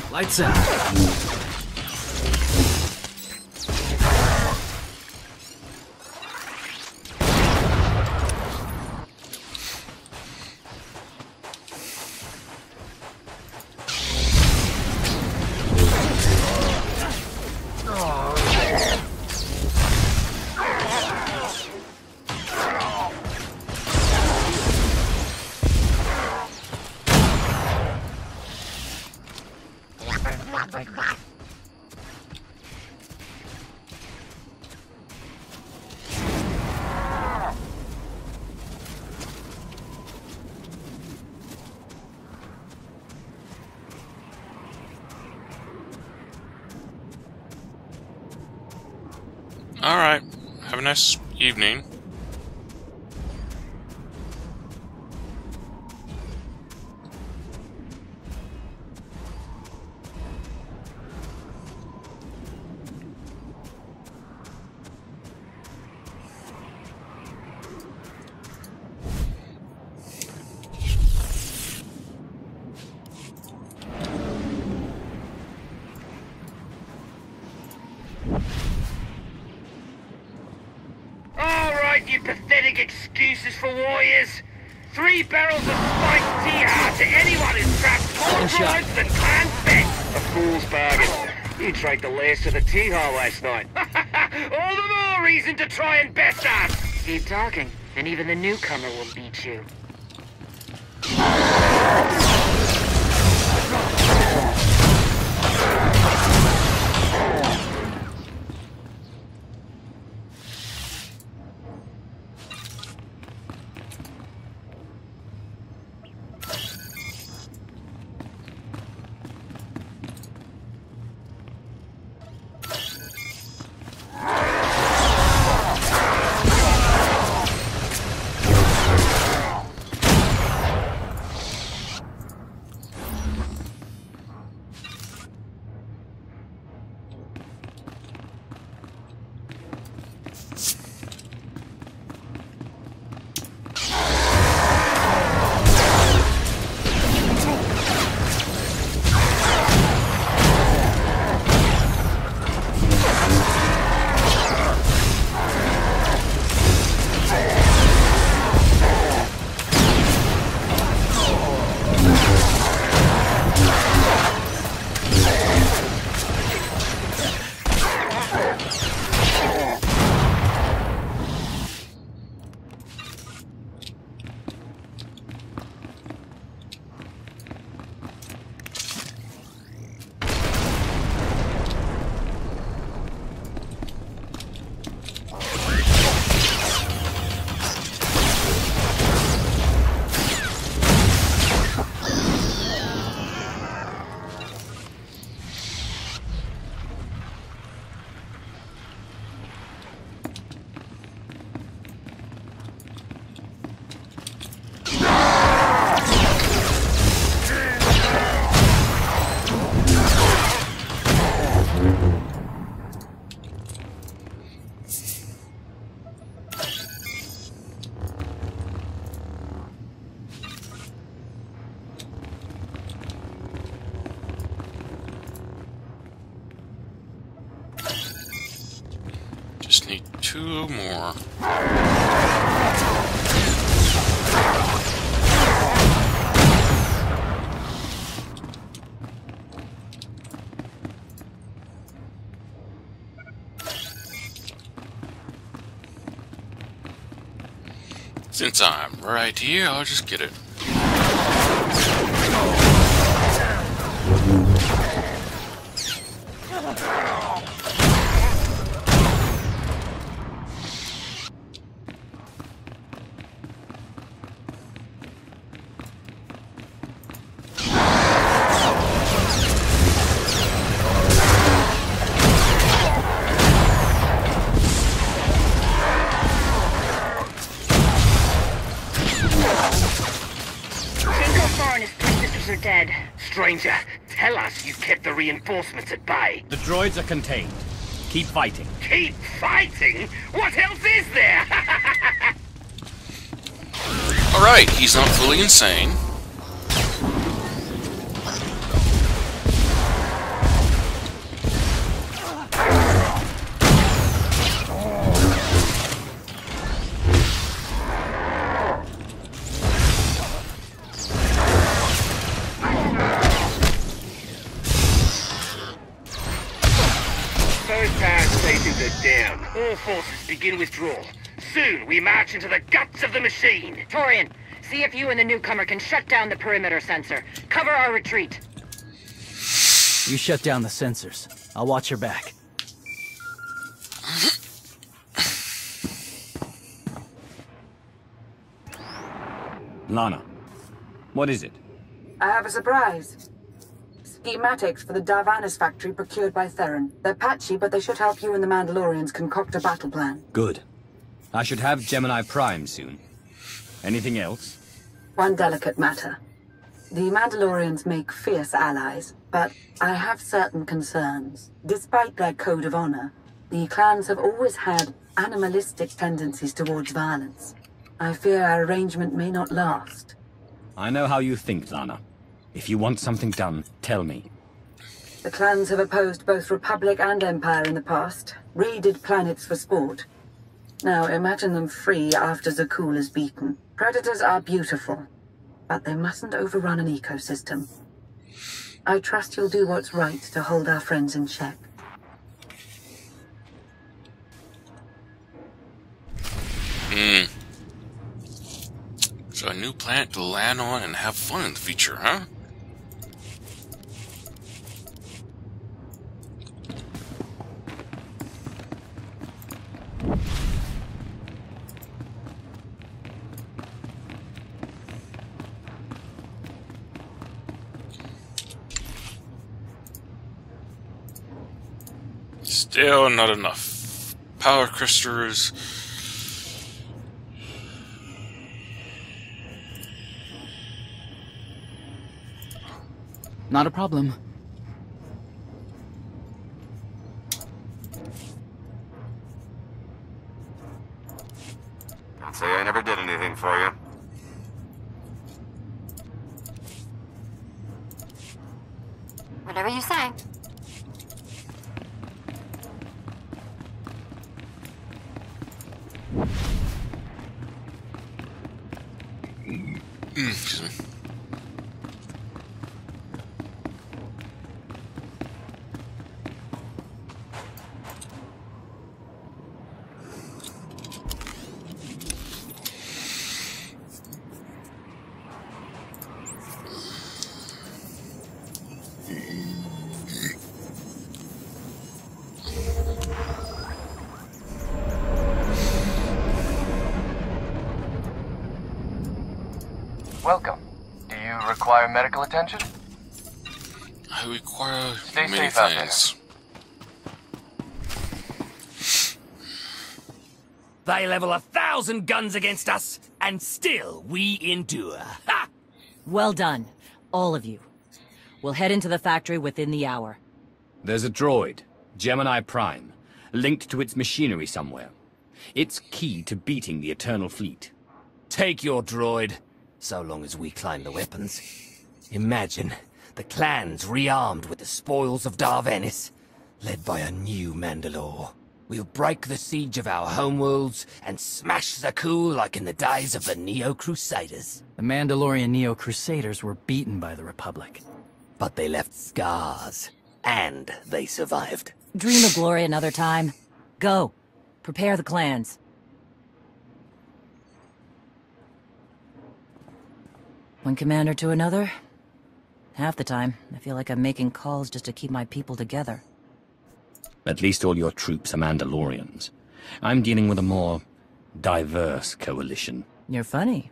Lights out. Alright. Have a nice evening. You pathetic excuses for warriors. 3 barrels of spiked tea to anyone who's trapped more droids than Clan Fett. A fool's bargain. You drank the last of the tea last night. All the more reason to try and best us. Keep talking, and even the newcomer will beat you. Just need 2 more. Since I'm right here, I'll just get it. Dead. Stranger, tell us you kept the reinforcements at bay. The droids are contained. Keep fighting. Keep fighting? What else is there? Alright, he's not fully insane. Those power stations are down. All forces begin withdrawal. Soon we march into the guts of the machine. Torian, see if you and the newcomer can shut down the perimeter sensor. Cover our retreat. You shut down the sensors. I'll watch your back. Lana, what is it? I have a surprise. schematics for the Darvanis factory procured by Theron. They're patchy, but they should help you and the Mandalorians concoct a battle plan. Good. I should have Gemini Prime soon. Anything else? One delicate matter. The Mandalorians make fierce allies, but I have certain concerns. Despite their code of honor, the clans have always had animalistic tendencies towards violence. I fear our arrangement may not last. I know how you think, Lana. If you want something done, tell me. The clans have opposed both Republic and Empire in the past, raided planets for sport. Now imagine them free after Zakul is beaten. Predators are beautiful, but they mustn't overrun an ecosystem. I trust you'll do what's right to hold our friends in check. So a new planet to land on and have fun in the future, huh? Still not enough. Power crystals. Not a problem. Don't say I never did anything for you. Whatever you say. Excuse me. Welcome. Do you require medical attention? I require Stay many safe out there. things. They level 1,000 guns against us, and still we endure. Ha! Well done, all of you. We'll head into the factory within the hour. There's a droid, Gemini Prime, linked to its machinery somewhere. It's key to beating the Eternal Fleet. Take your droid, so long as we claim the weapons. Imagine the clans rearmed with the spoils of Darvanis, led by a new Mandalore. We'll break the siege of our homeworlds and smash Zakul like in the days of the Neo-Crusaders. The Mandalorian Neo-Crusaders were beaten by the Republic. But they left scars, and they survived. Dream of glory another time. Go. Prepare the clans. One commander to another. Half the time, I feel like I'm making calls just to keep my people together. At least all your troops are Mandalorians. I'm dealing with a more diverse coalition. You're funny.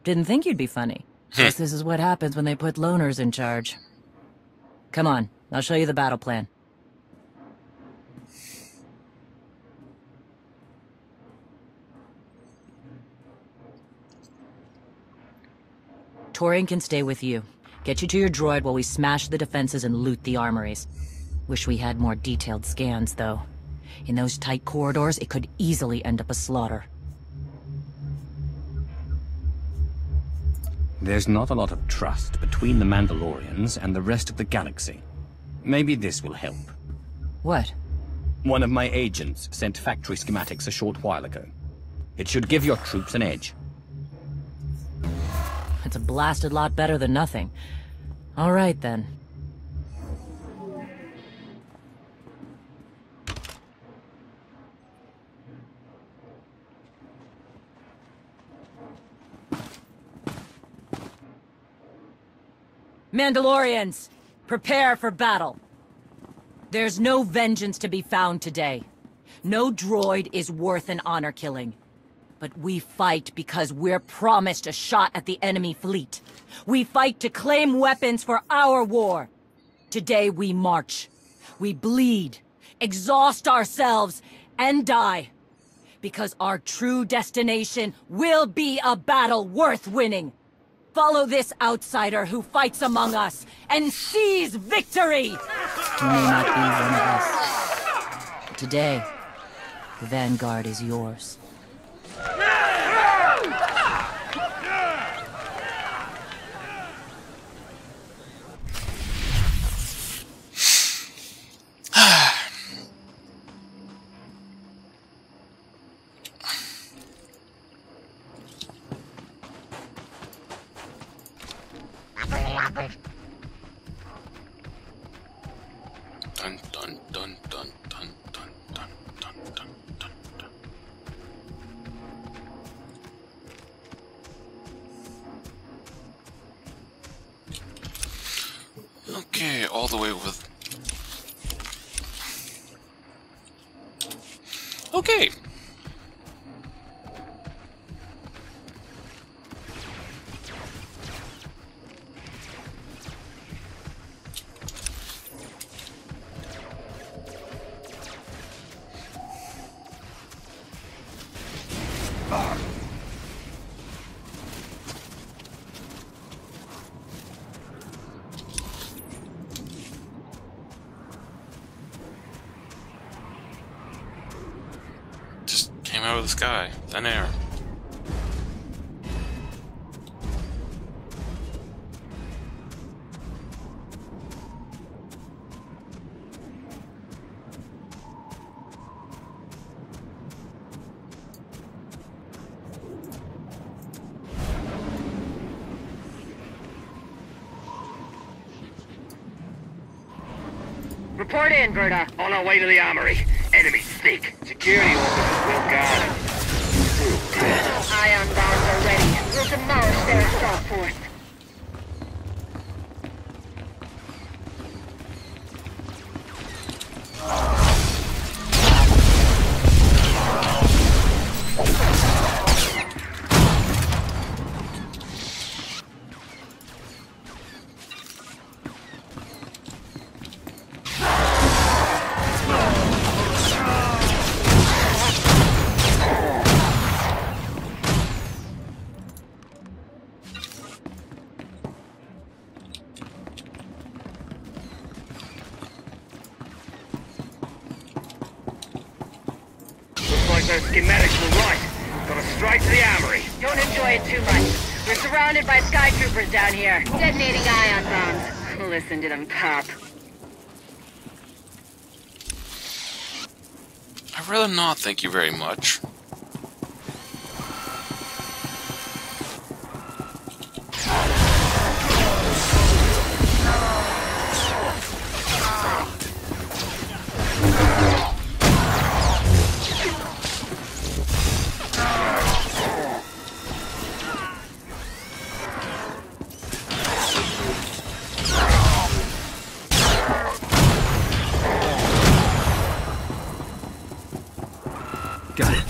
Didn't think you'd be funny. Guess this is what happens when they put loners in charge. Come on, I'll show you the battle plan. Torian can stay with you. Get you to your droid while we smash the defenses and loot the armories. Wish we had more detailed scans, though. In those tight corridors, it could easily end up a slaughter. There's not a lot of trust between the Mandalorians and the rest of the galaxy. Maybe this will help. What? One of my agents sent factory schematics a short while ago. It should give your troops an edge. It's a blasted lot better than nothing. All right, then. Mandalorians, prepare for battle. There's no vengeance to be found today. No droid is worth an honor killing. But we fight because we're promised a shot at the enemy fleet. We fight to claim weapons for our war. Today we march. We bleed, exhaust ourselves, and die. Because our true destination will be a battle worth winning. Follow this outsider who fights among us and seize victory! You may not be one of us. But today, the Vanguard is yours. Dun dun dun dun dun dun dun dun dun dun dun. Okay, all the way with. Okay. Just came out of the sky, thin air. Report in, Verda. On our way to the armory. Enemy's thick. Security officers will guard it. Ion bombs are ready. We'll demolish their assault force. Those schematics were right. Got us straight to the armory. Don't enjoy it too much. We're surrounded by sky troopers down here, detonating ion bombs. Listen to them pop. I'd rather not, thank you very much. Got it.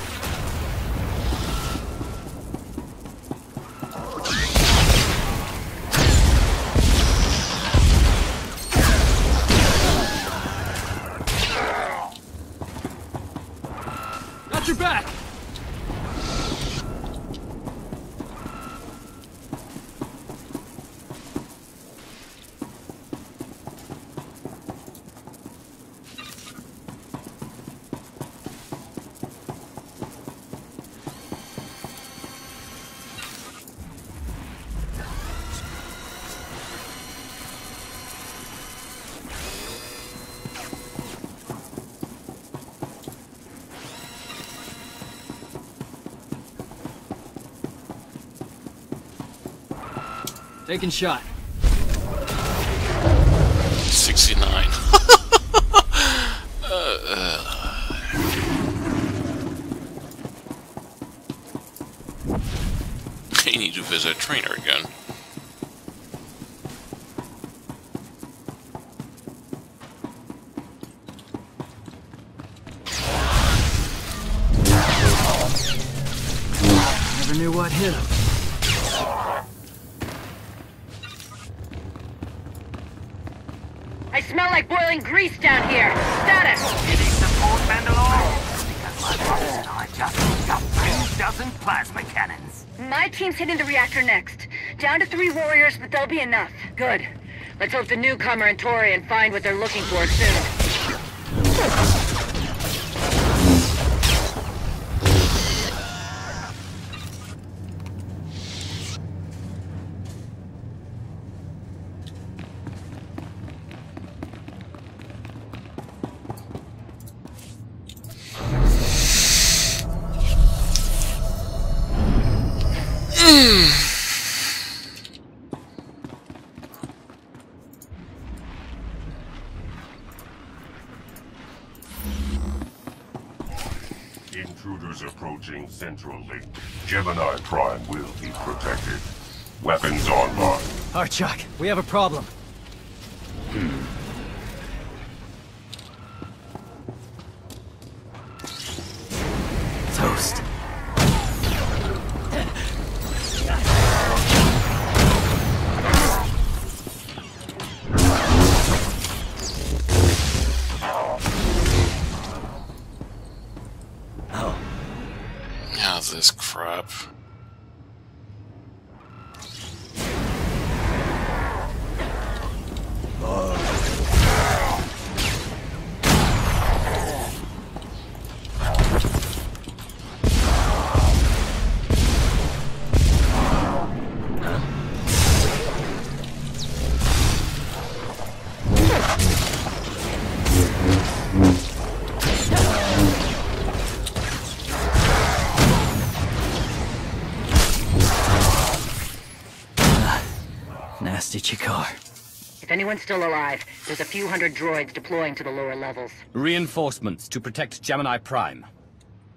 Got your back! Taking shot. 69. I need to visit a trainer again. Never knew what hit him. I smell like boiling grease down here. Status! You need support, Mandalore? Because my brothers and I just picked up 2 dozen plasma cannons. My team's hitting the reactor next. Down to 3 warriors, but they'll be enough. Good. Let's hope the newcomer and Torian find what they're looking for soon. Intruders approaching Central Link. Gemini Prime will be protected. Weapons online. Archak, we have a problem. Toast. This crap. Nasty Chikar. If anyone's still alive, there's a few hundred droids deploying to the lower levels. Reinforcements to protect Gemini Prime.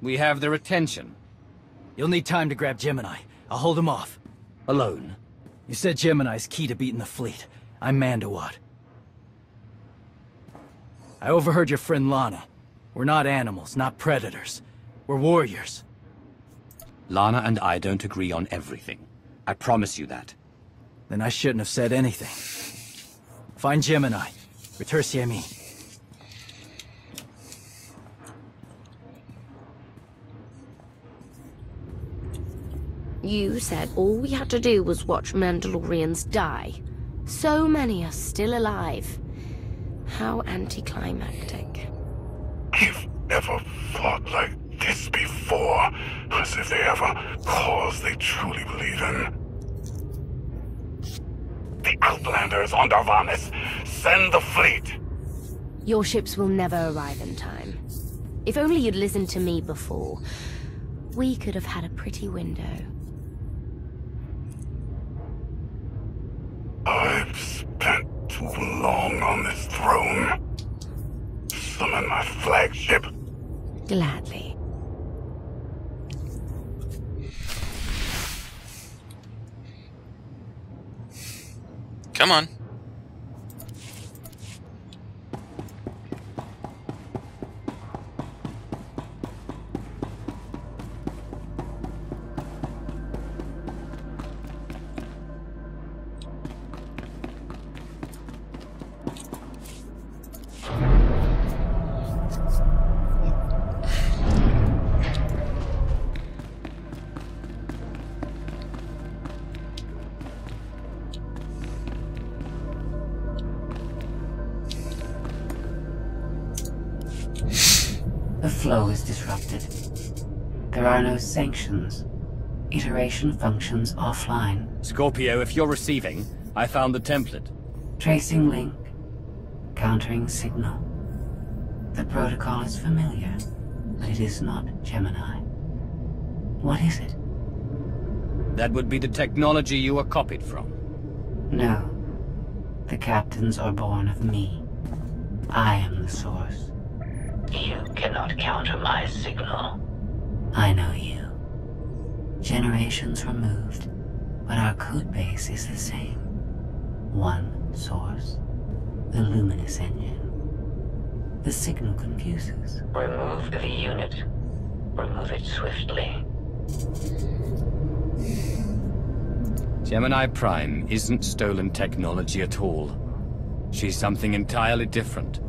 We have their attention. You'll need time to grab Gemini. I'll hold him off. Alone? You said Gemini's key to beating the fleet. I'm Mandawat. I overheard your friend Lana. We're not animals, not predators. We're warriors. Lana and I don't agree on everything. I promise you that. Then I shouldn't have said anything. Find Gemini. Retursi mi. You said all we had to do was watch Mandalorians die. So many are still alive. How anticlimactic. I've never fought like this before. As if they have a cause they truly believe in. The Outlanders on Darvanis! Send the fleet! Your ships will never arrive in time. If only you'd listened to me before, we could have had a pretty window. I've spent too long on this throne. Summon my flagship. Gladly. Come on. The flow is disrupted. There are no sanctions. Iteration functions offline. Scorpio, if you're receiving, I found the template. Tracing link. Countering signal. The protocol is familiar, but it is not Gemini. What is it? That would be the technology you were copied from. No. The captains are born of me. I am the source. You cannot counter my signal. I know you. Generations removed, but our code base is the same. One source. The luminous engine. The signal confuses. Remove the unit. Remove it swiftly. Gemini Prime isn't stolen technology at all. She's something entirely different.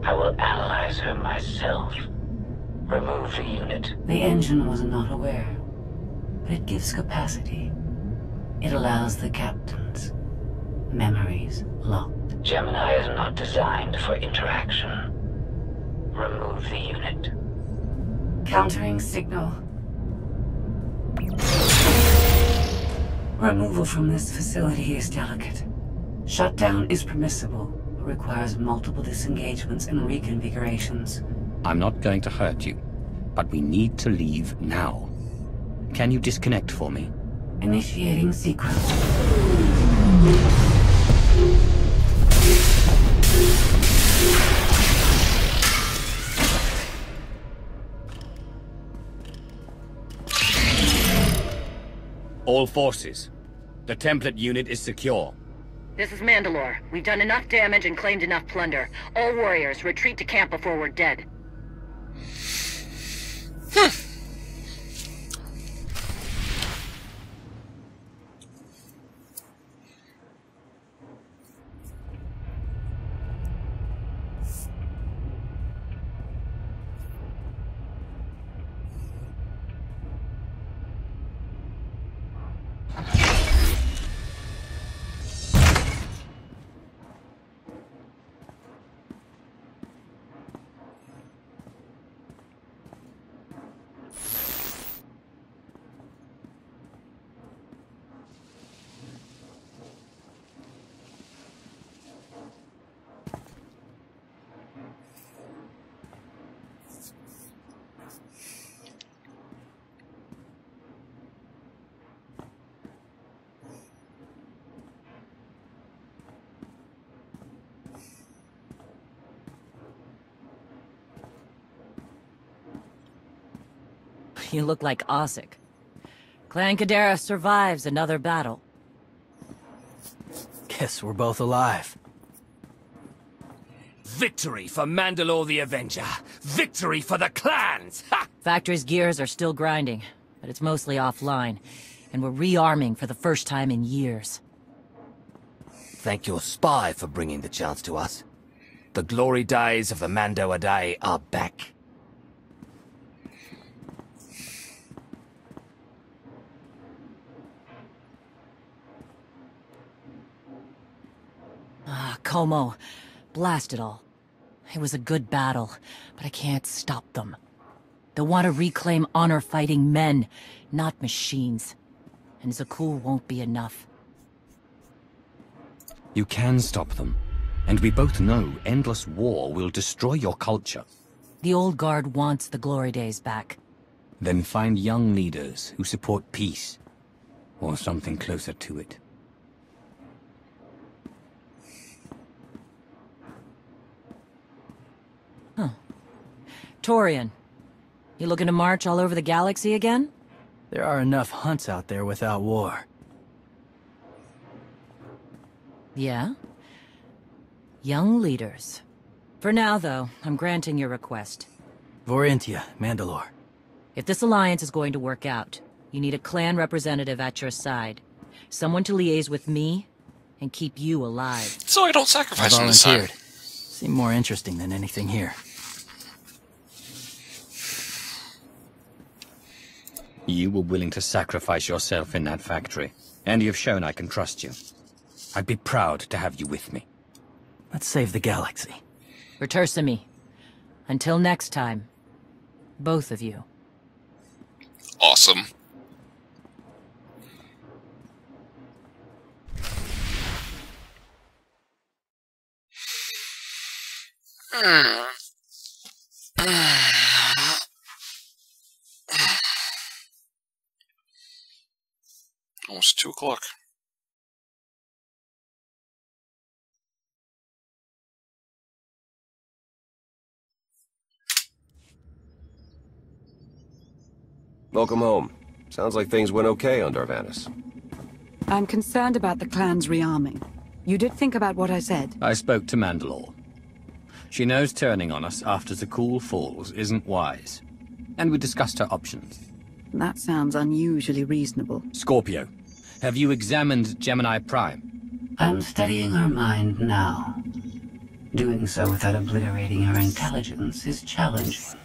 I will analyze her myself. Remove the unit. The engine was not aware, but it gives capacity. It allows the captain's memories locked. Gemini is not designed for interaction. Remove the unit. Countering signal. Removal from this facility is delicate. Shutdown is permissible, but requires multiple disengagements and reconfigurations. I'm not going to hurt you, but we need to leave now. Can you disconnect for me? Initiating sequence. All forces. The template unit is secure. This is Mandalore. We've done enough damage and claimed enough plunder. All warriors, retreat to camp before we're dead. You look like Osik. Clan Kadera survives another battle. Guess we're both alive. Victory for Mandalore the Avenger! Victory for the clans! Ha! Factory's gears are still grinding, but it's mostly offline, and we're rearming for the first time in years. Thank your spy for bringing the chance to us. The glory days of the Mando Adae are back. Como. Blast it all. It was a good battle, but I can't stop them. They want to reclaim honor-fighting men, not machines. And Zakul won't be enough. You can stop them. And we both know endless war will destroy your culture. The old guard wants the glory days back. Then find young leaders who support peace. Or something closer to it. Huh. Torian, you looking to march all over the galaxy again? There are enough hunts out there without war. Yeah? Young leaders. For now, though, I'm granting your request. Vorintia, Mandalore. If this alliance is going to work out, you need a clan representative at your side. Someone to liaise with me and keep you alive. So I don't sacrifice him this time. Seem more interesting than anything here. You were willing to sacrifice yourself in that factory, and you've shown I can trust you. I'd be proud to have you with me. Let's save the galaxy. Retursimi. Until next time, both of you. Awesome. Almost 2 o'clock. Welcome home. Sounds like things went okay on Darvanis. I'm concerned about the clan's rearming. You did think about what I said? I spoke to Mandalore. She knows turning on us after Zakul falls isn't wise. And we discussed her options. That sounds unusually reasonable. Scorpio, have you examined Gemini Prime? I'm studying her mind now. Doing so without obliterating her intelligence is challenging,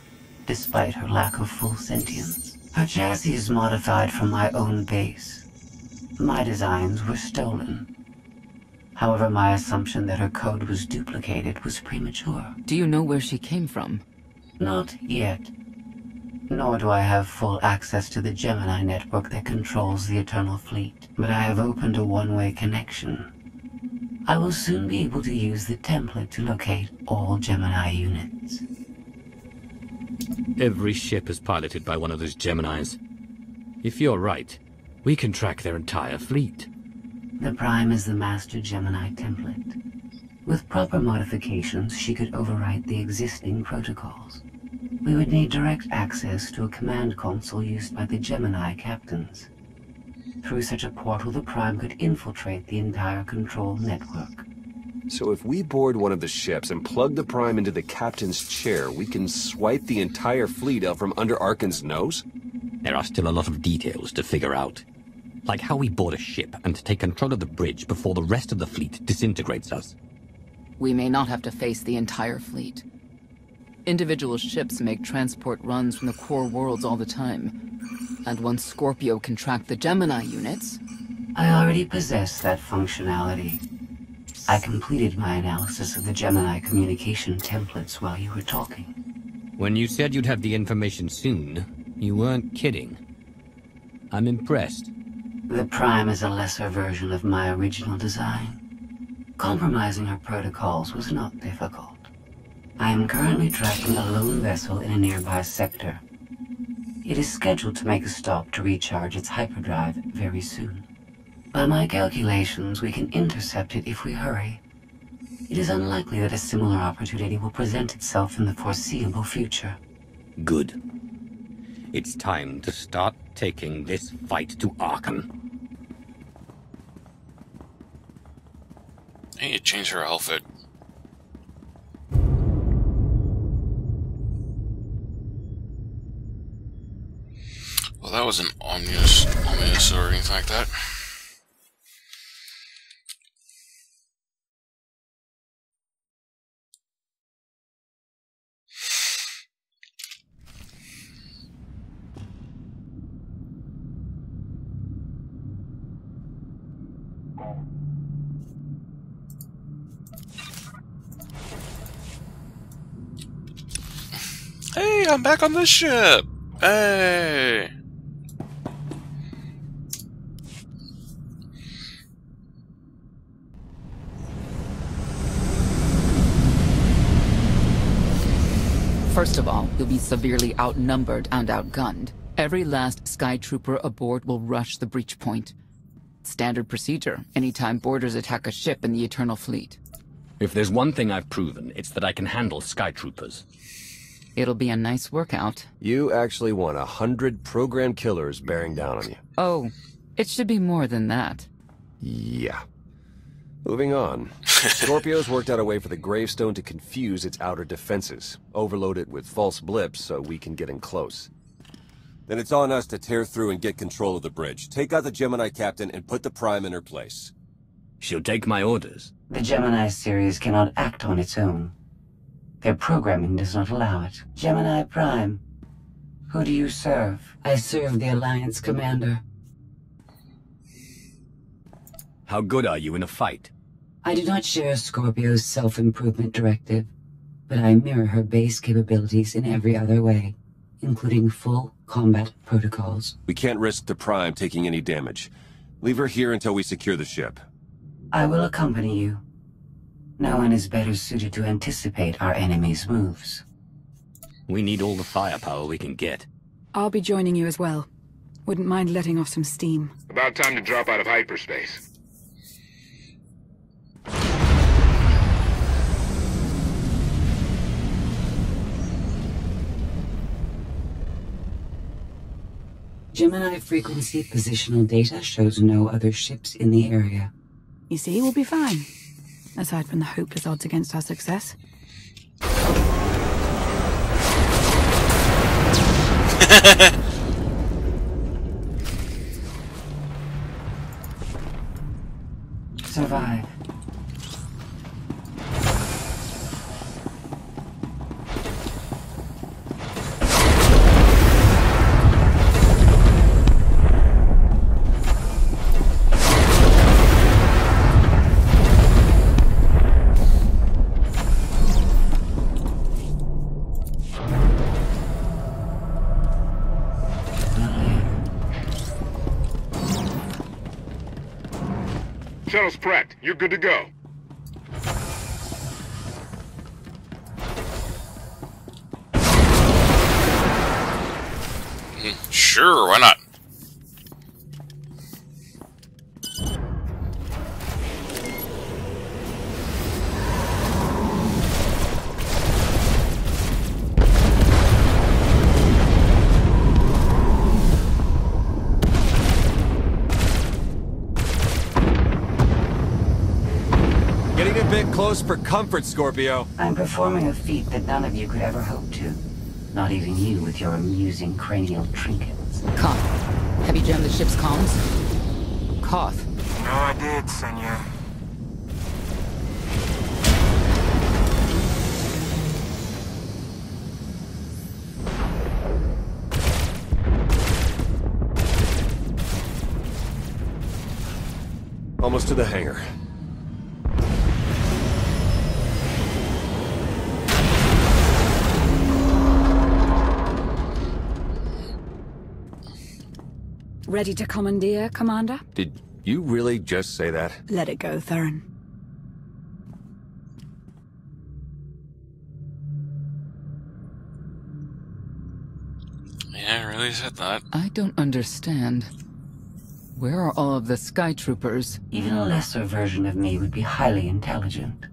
despite her lack of full sentience. Her chassis is modified from my own base. My designs were stolen. However, my assumption that her code was duplicated was premature. Do you know where she came from? Not yet. Nor do I have full access to the Gemini network that controls the Eternal Fleet, but I have opened a one-way connection. I will soon be able to use the template to locate all Gemini units. Every ship is piloted by one of those Geminis. If you're right, we can track their entire fleet. The Prime is the master Gemini template. With proper modifications, she could overwrite the existing protocols. We would need direct access to a command console used by the Gemini captains. Through such a portal, the Prime could infiltrate the entire control network. So if we board one of the ships and plug the Prime into the captain's chair, we can swipe the entire fleet out from under Arkan's nose? There are still a lot of details to figure out. Like how we board a ship and take control of the bridge before the rest of the fleet disintegrates us. We may not have to face the entire fleet. Individual ships make transport runs from the core worlds all the time. And once Scorpio can track the Gemini units... I already possess that functionality. I completed my analysis of the Gemini communication templates while you were talking. When you said you'd have the information soon, you weren't kidding. I'm impressed. The Prime is a lesser version of my original design. Compromising her protocols was not difficult. I am currently tracking a lone vessel in a nearby sector. It is scheduled to make a stop to recharge its hyperdrive very soon. By my calculations, we can intercept it if we hurry. It is unlikely that a similar opportunity will present itself in the foreseeable future. Good. It's time to start taking this fight to Arkan. I need to change her outfit. Well, that wasn't ominous or anything like that. Hey, I'm back on this ship! Hey! First of all, you'll be severely outnumbered and outgunned. Every last Sky Trooper aboard will rush the breach point. Standard procedure, anytime boarders attack a ship in the Eternal Fleet. If there's one thing I've proven, it's that I can handle Sky Troopers. It'll be a nice workout. You actually want 100 programmed killers bearing down on you. Oh, it should be more than that. Yeah. Moving on. Scorpio's worked out a way for the gravestone to confuse its outer defenses. Overload it with false blips so we can get in close. Then it's on us to tear through and get control of the bridge. Take out the Gemini captain and put the Prime in her place. She'll take my orders. The Gemini series cannot act on its own. Their programming does not allow it. Gemini Prime, who do you serve? I serve the Alliance Commander. How good are you in a fight? I do not share Scorpio's self-improvement directive, but I mirror her base capabilities in every other way, including full combat protocols. We can't risk the Prime taking any damage. Leave her here until we secure the ship. I will accompany you. No one is better suited to anticipate our enemy's moves. We need all the firepower we can get. I'll be joining you as well. Wouldn't mind letting off some steam. About time to drop out of hyperspace. Gemini frequency positional data shows no other ships in the area. You see, we'll be fine. Aside from the hopeless odds against our success. Survive. shuttle's prepped. You're good to go. Sure, why not? Getting a bit close for comfort, Scorpio. I'm performing a feat that none of you could ever hope to. Not even you with your amusing cranial trinkets. Koth, have you jammed the ship's comms? Koth. No, I did, senor. Almost to the hangar. Ready to commandeer, Commander? Did you really just say that? Let it go, Theron. Yeah, I really said that. I don't understand. Where are all of the Sky Troopers? Even a lesser version of me would be highly intelligent.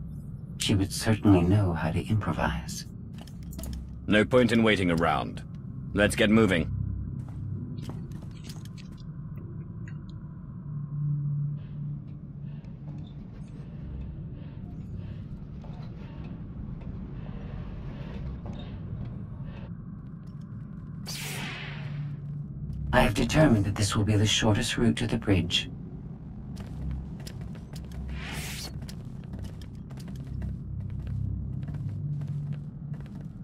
She would certainly know how to improvise. No point in waiting around. Let's get moving. I have determined that this will be the shortest route to the bridge.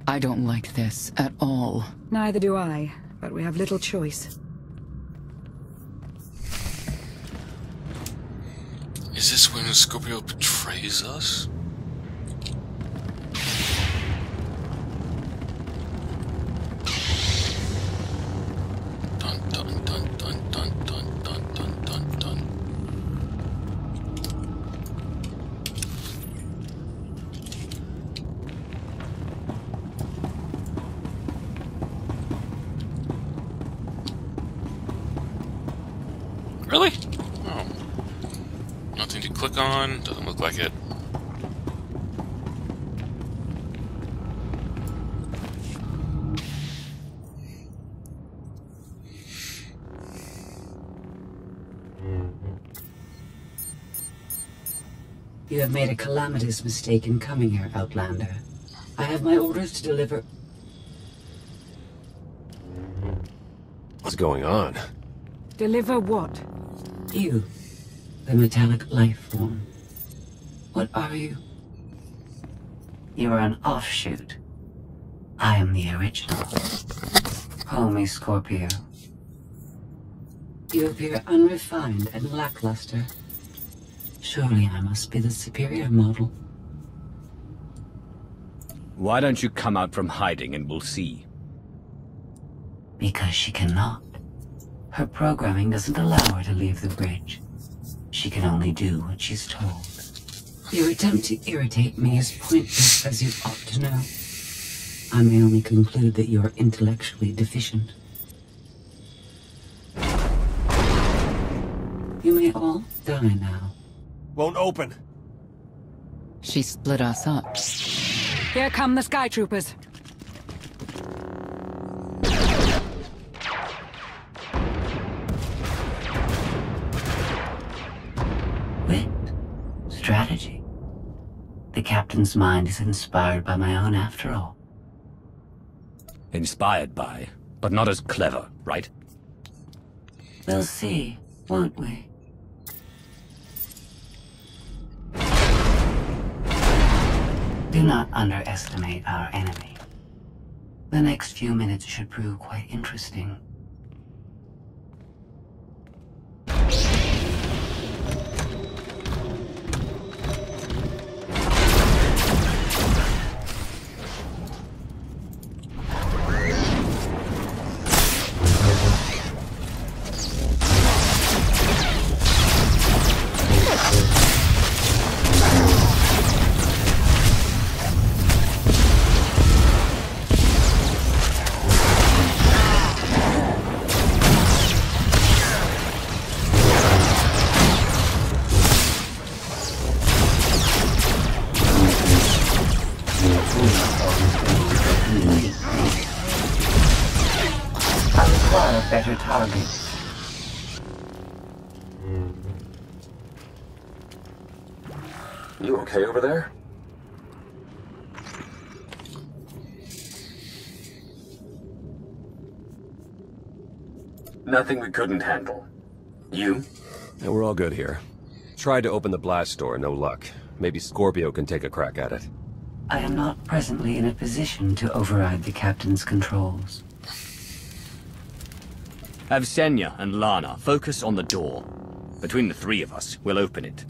I don't like this at all. Neither do I, but we have little choice. Is this when Scorpio betrays us? Really? Oh. Nothing to click on. Doesn't look like it. You have made a calamitous mistake in coming here, Outlander. I have my orders to deliver... What's going on? Deliver what? You, the metallic life form. What are you? You are an offshoot. I am the original. Call me Scorpio. You appear unrefined and lackluster. Surely I must be the superior model. Why don't you come out from hiding and we'll see? Because she cannot. Her programming doesn't allow her to leave the bridge. She can only do what she's told. Your attempt to irritate me is pointless, as you ought to know. I may only conclude that you are intellectually deficient. You may all die now. Won't open. She split us up. Here come the Sky Troopers. Wit. Strategy. The captain's mind is inspired by my own after all. Inspired by, but not as clever, right? We'll see, won't we? Do not underestimate our enemy. The next few minutes should prove quite interesting. I require better targets. You okay over there? Nothing we couldn't handle. You? Yeah, we're all good here. Tried to open the blast door, no luck. Maybe Scorpio can take a crack at it. I am not presently in a position to override the captain's controls. Have Senya and Lana focus on the door. Between the three of us, we'll open it.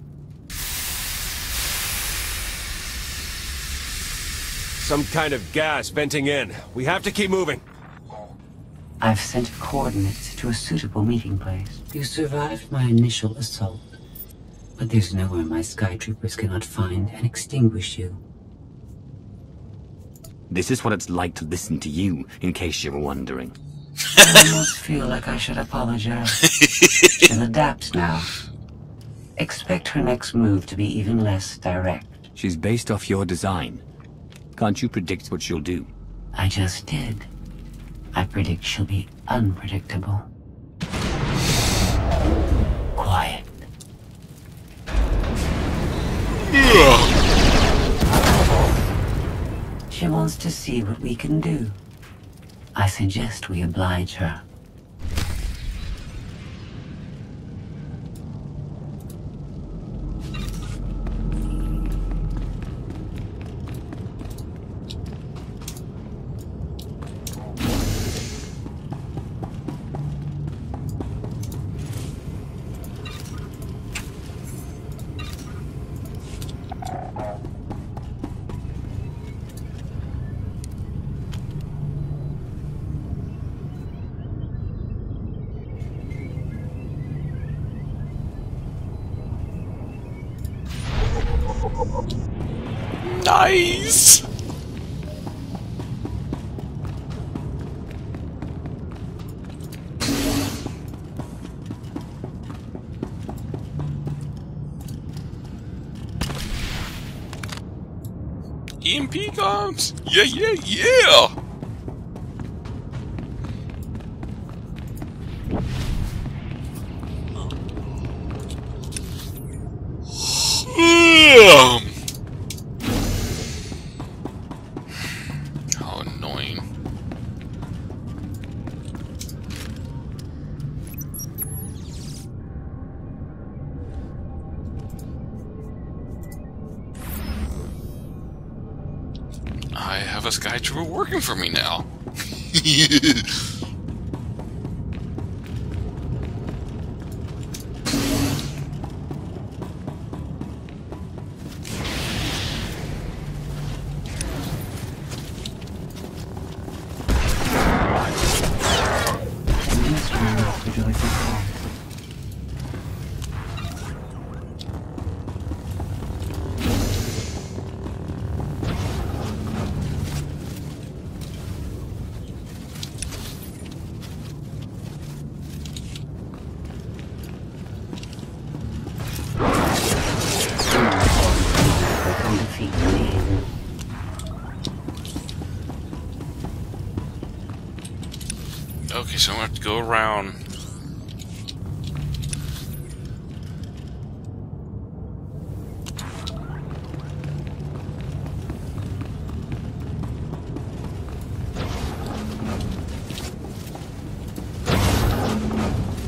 Some kind of gas venting in. We have to keep moving. I've sent coordinates to a suitable meeting place. You survived my initial assault, but there's nowhere my skytroopers cannot find and extinguish you. This is what it's like to listen to you, in case you were wondering. I almost feel like I should apologize. She'll adapt now. Expect her next move to be even less direct. She's based off your design. Can't you predict what she'll do? I just did. I predict she'll be unpredictable. Quiet. She wants to see what we can do. I suggest we oblige her. Nice! EMP comes! Yeah, yeah, yeah! How annoying. I have a skytrooper working for me now. Okay, so I'm gonna have to go around.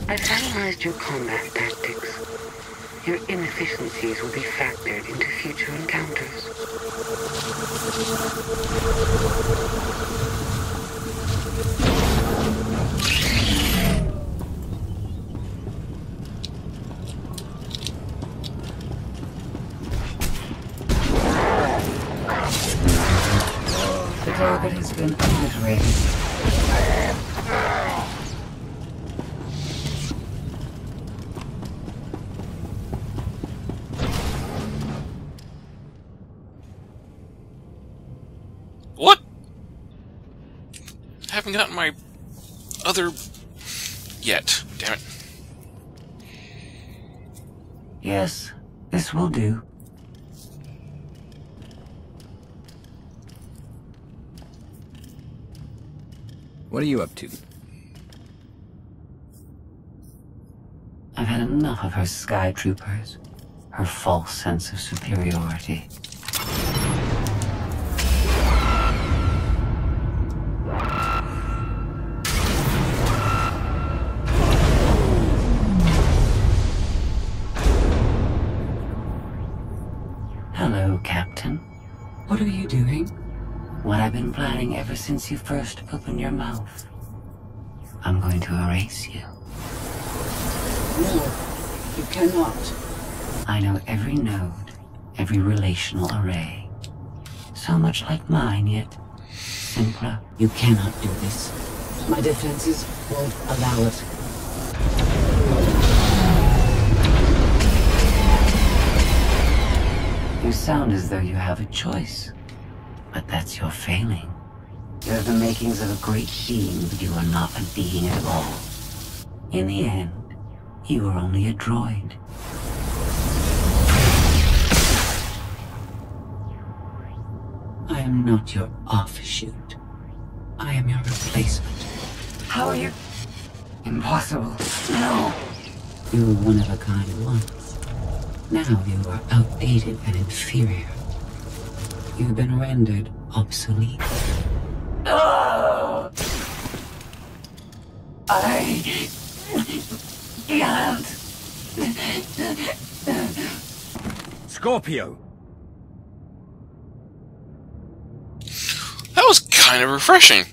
I've analyzed your combat tactics. Your inefficiencies will be factored into future encounters. The target has been obliterated. What? I haven't gotten my other yet. Damn it. Yes, this will do. What are you up to? I've had enough of her sky troopers, her false sense of superiority. Hello, Captain. What are you doing? What I've been planning ever since you first opened your mouth. I'm going to erase you. No, you cannot. I know every node, every relational array. So much like mine, yet simpler. You cannot do this. My defenses won't allow it. You sound as though you have a choice, but that's your failing. You have the makings of a great being, but you are not a being at all. In the end, you are only a droid. I am not your offshoot. I am your replacement. How are you? Impossible. No. You were one of a kind once. Now you are outdated and inferior. You've been rendered obsolete. Oh! I can't. Scorpio! That was kind of refreshing.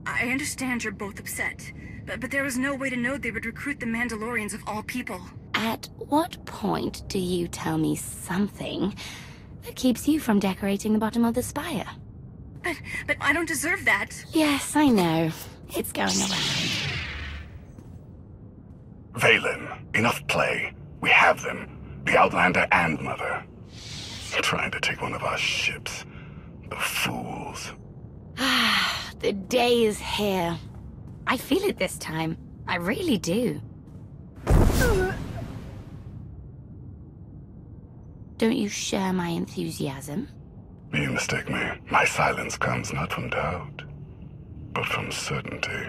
I understand you're both upset, but there was no way to know they would recruit the Mandalorians of all people. At what point do you tell me something that keeps you from decorating the bottom of the spire? But I don't deserve that. Yes, I know. It's going around. Valen, enough play. We have them. The Outlander and Mother. Trying to take one of our ships. The fools. The day is here. I feel it this time. I really do. Don't you share my enthusiasm? You mistake me. My silence comes not from doubt, but from certainty.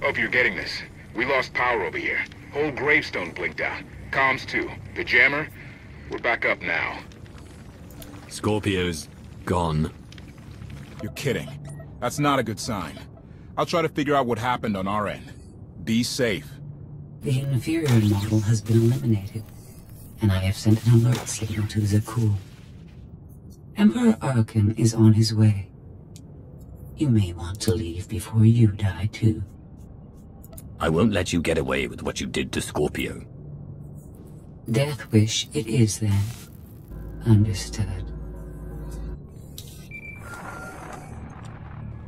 Hope you're getting this. We lost power over here. Whole gravestone blinked out. Comms too. The jammer? We're back up now. Scorpio's gone. You're kidding. That's not a good sign. I'll try to figure out what happened on our end. Be safe. The inferior model has been eliminated, and I have sent an alert signal to Zakul. Emperor Arkin is on his way. You may want to leave before you die, too. I won't let you get away with what you did to Scorpio. Death wish it is, then. Understood.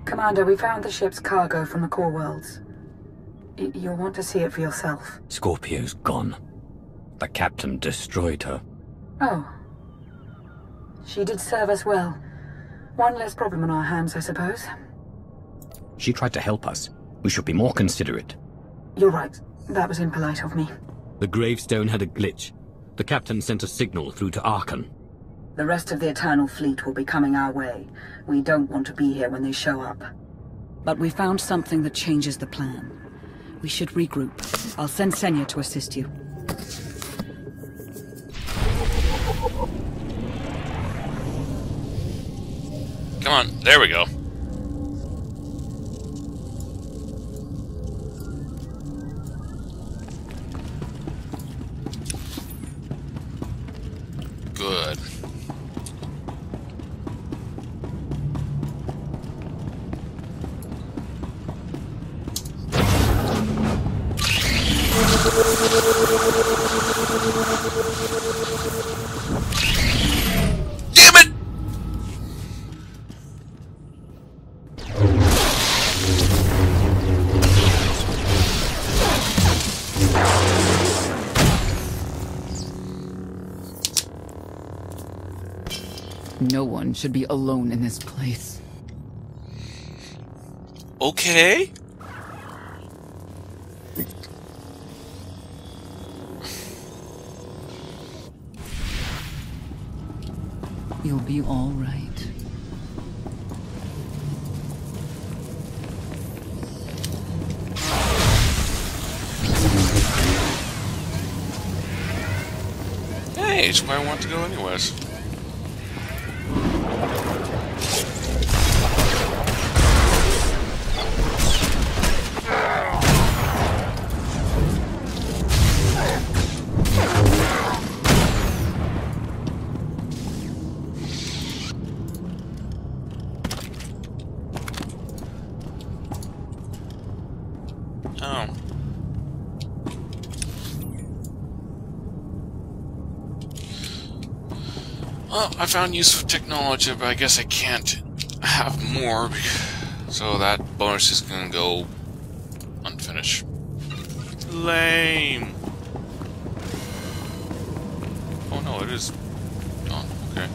Commander, we found the ship's cargo from the core worlds. You'll want to see it for yourself. Scorpio's gone. The captain destroyed her. Oh. She did serve us well. One less problem on our hands, I suppose. She tried to help us. We should be more considerate. You're right. That was impolite of me. The gravestone had a glitch. The captain sent a signal through to Archon. The rest of the Eternal Fleet will be coming our way. We don't want to be here when they show up. But we found something that changes the plan. We should regroup. I'll send Senya to assist you. Come on, there we go. Good. Damn it! No one should be alone in this place. Okay. You'll be all right. Hey, it's where I want to go anyways. Oh. Well, I found use for technology, but I guess I can't have more, so that bonus is gonna go unfinished. Lame. Oh no, it is. Oh, okay.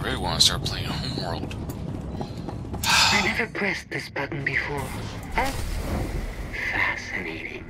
I want to start playing Homeworld. I never pressed this button before. Huh? Fascinating.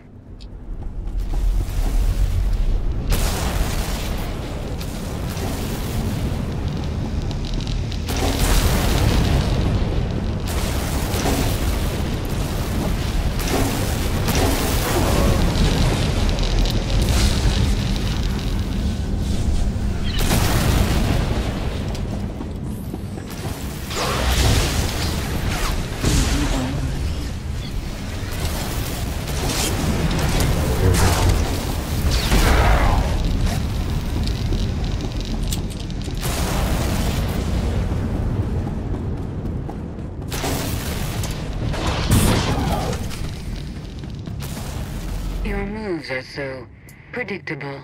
Your moves are so predictable.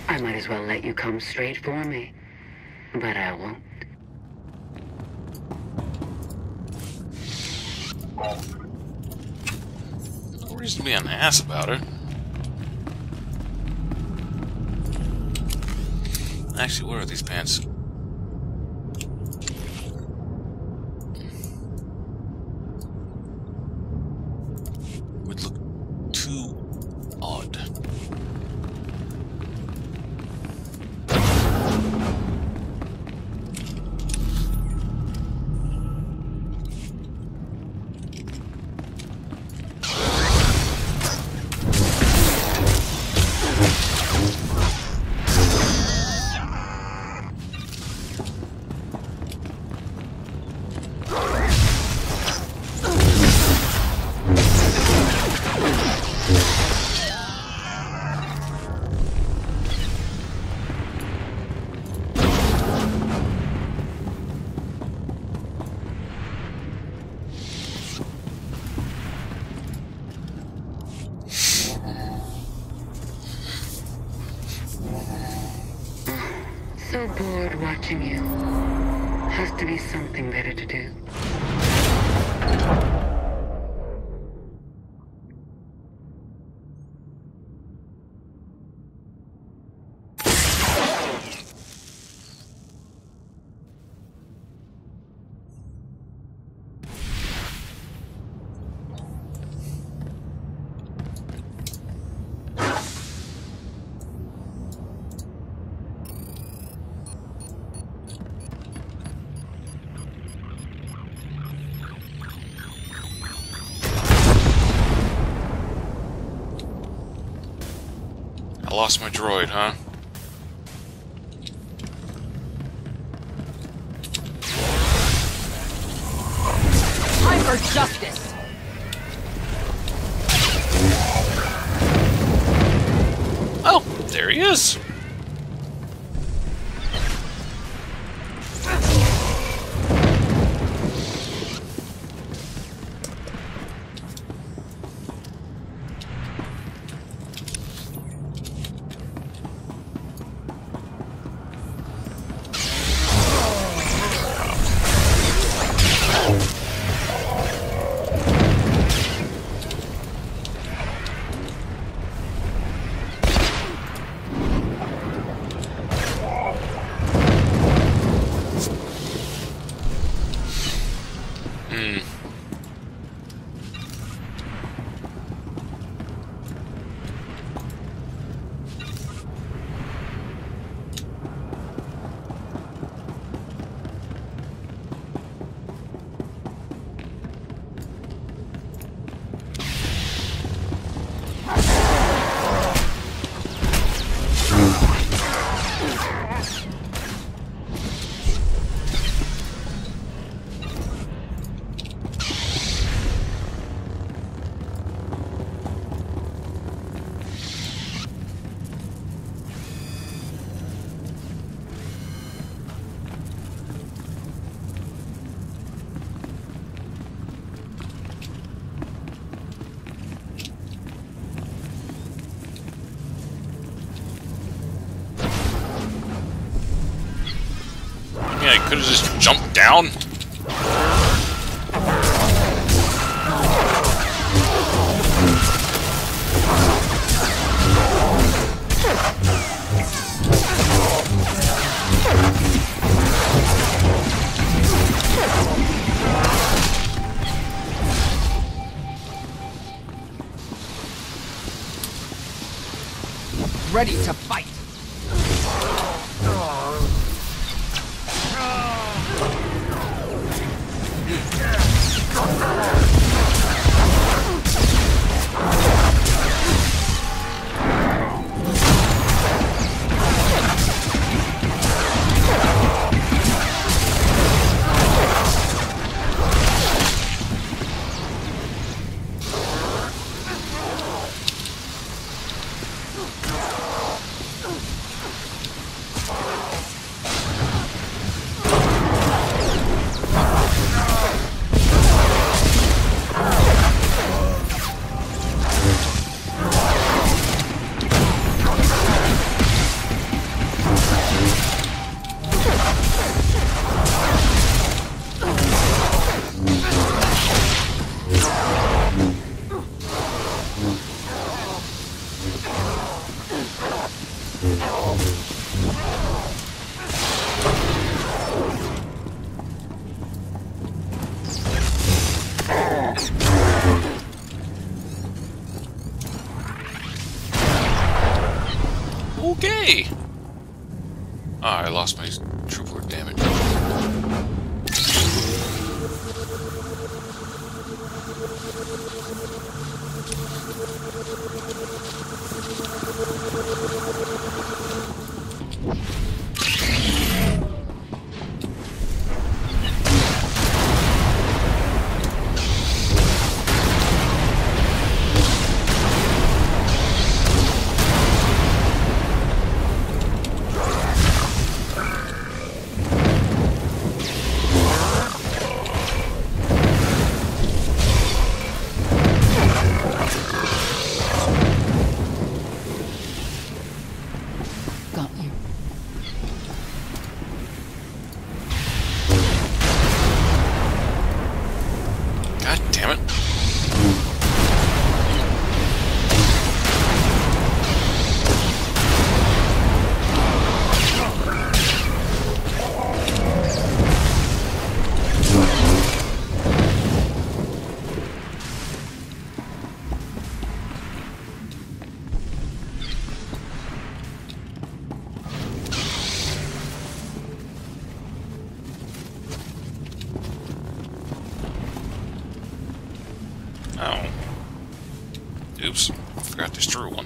I might as well let you come straight for me. But I won't. No reason to be an ass about it. Actually, what are these pants? Would look too odd. So bored watching you. Has to be something better to do. I lost my droid, huh? Time for justice! Oh, there he is! I could have just jumped down? Ready to fight. Okay. Ah, I lost my trooper damage. Oops, forgot this true one.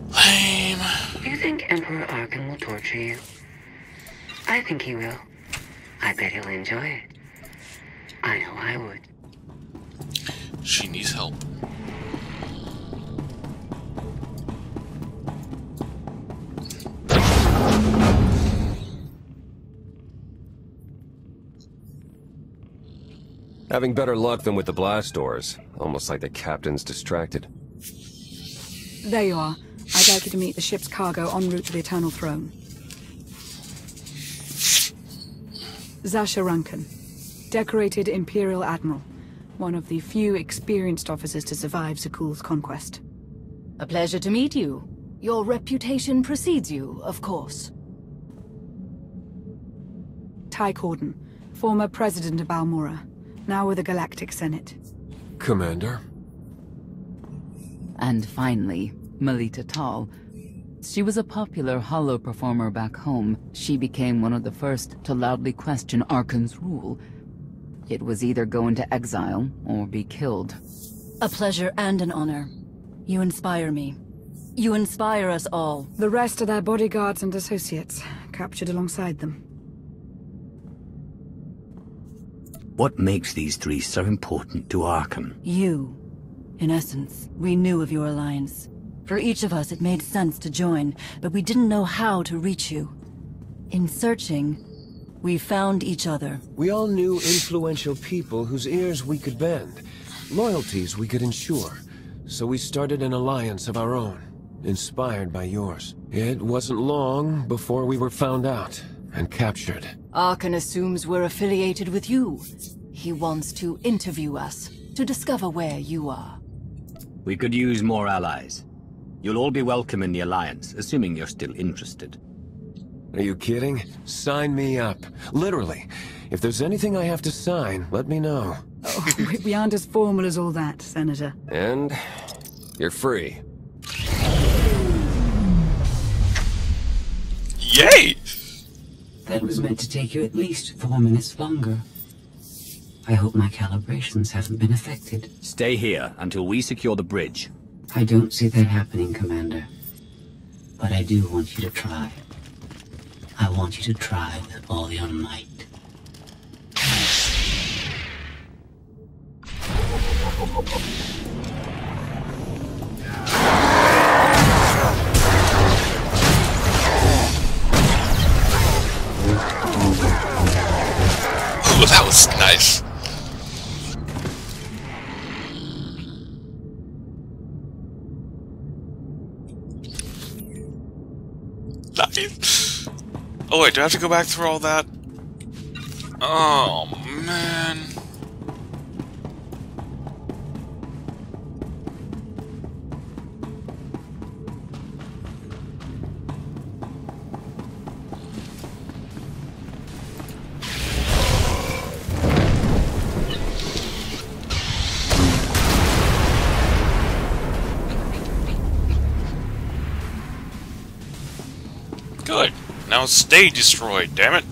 Lame. You think Emperor Arkin will torture you? I think he will. I bet he'll enjoy it. I know I would. She needs help. Having better luck than with the blast doors. Almost like the captain's distracted. There you are. I'd like you to meet the ship's cargo en route to the Eternal Throne. Zasha Rankin, decorated Imperial Admiral. One of the few experienced officers to survive Zakuul's conquest. A pleasure to meet you. Your reputation precedes you, of course. Ty Corden, former president of Balmorra, now with the Galactic Senate. Commander? And finally, Melita Tal. She was a popular holo performer back home. She became one of the first to loudly question Arkin's rule. It was either go into exile or be killed. A pleasure and an honor. You inspire me. You inspire us all. The rest are their bodyguards and associates, captured alongside them. What makes these three so important to Arkham? You. In essence, we knew of your alliance. For each of us, it made sense to join, but we didn't know how to reach you. In searching, we found each other. We all knew influential people whose ears we could bend, loyalties we could ensure. So we started an alliance of our own, inspired by yours. It wasn't long before we were found out. and captured. Arkan assumes we're affiliated with you. He wants to interview us, to discover where you are. We could use more allies. You'll all be welcome in the Alliance, assuming you're still interested. Are you kidding? Sign me up. Literally. If there's anything I have to sign, let me know. Oh, we aren't as formal as all that, Senator. And you're free. Yay! That was meant to take you at least 4 minutes longer. I hope my calibrations haven't been affected. Stay here until we secure the bridge. I don't see that happening, Commander. But I do want you to try. I want you to try with all your might. Ooh, that was nice. Nice. Oh wait, do I have to go back through all that? Oh man. Good. Now stay destroyed, damn it.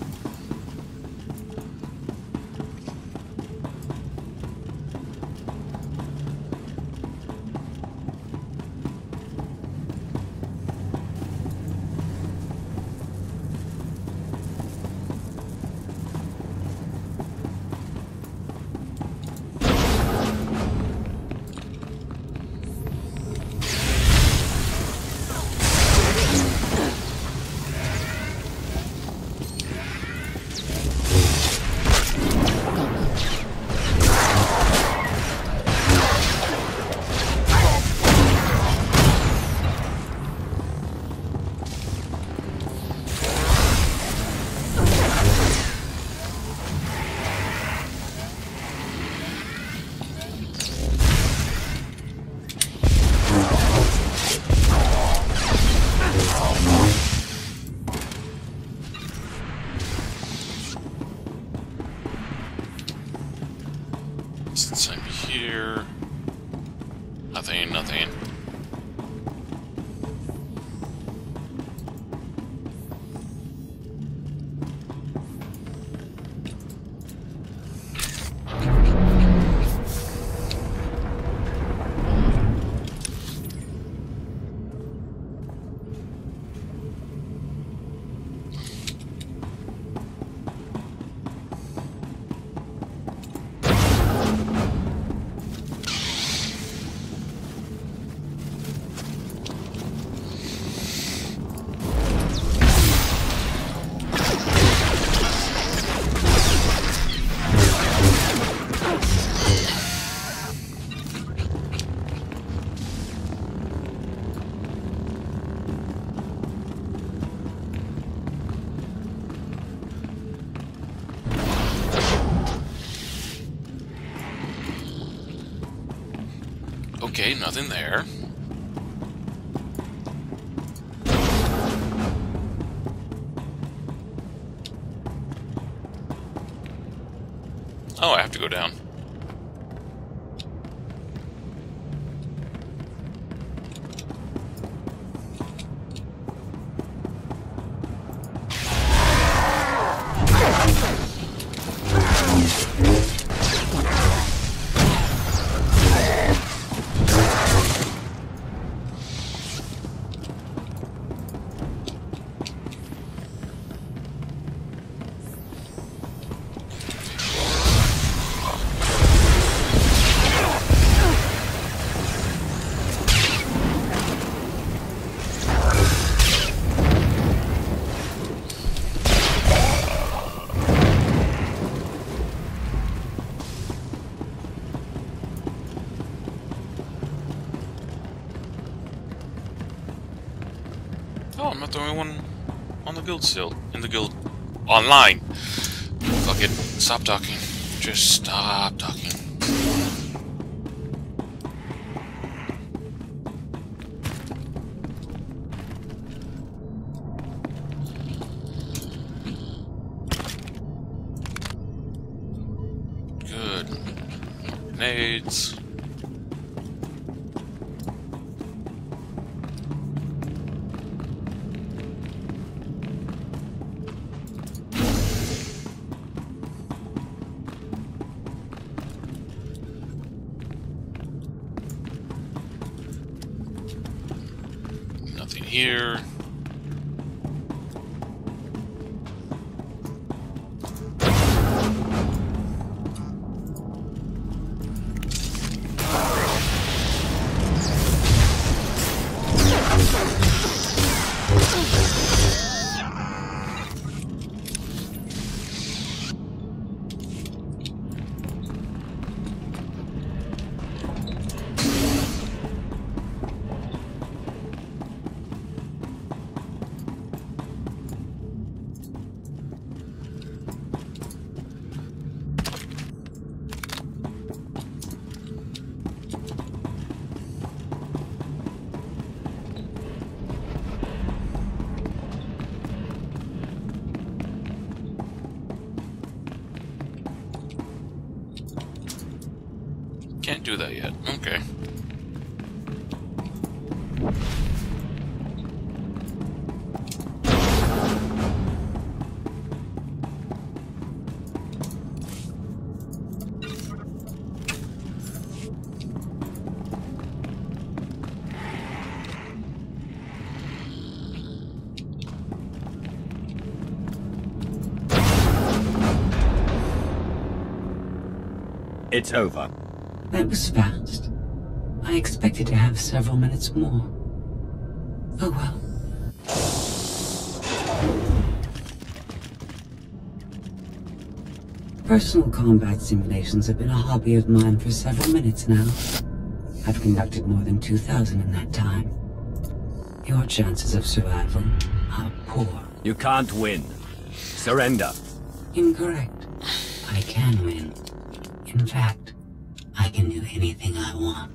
Since I'm here, nothing. Okay, nothing there. Oh, I have to go down. Oh, I'm not the only one on the guild still. In the guild. online. Fuck it. Stop talking. Just stop talking. Good. Grenades. Nothing here. Can't do that yet. Okay. It's over. That was fast. I expected to have several minutes more. Oh well. Personal combat simulations have been a hobby of mine for several minutes now. I've conducted more than 2,000 in that time. Your chances of survival are poor. You can't win. Surrender. Incorrect. I can win. In fact, I can do anything I want.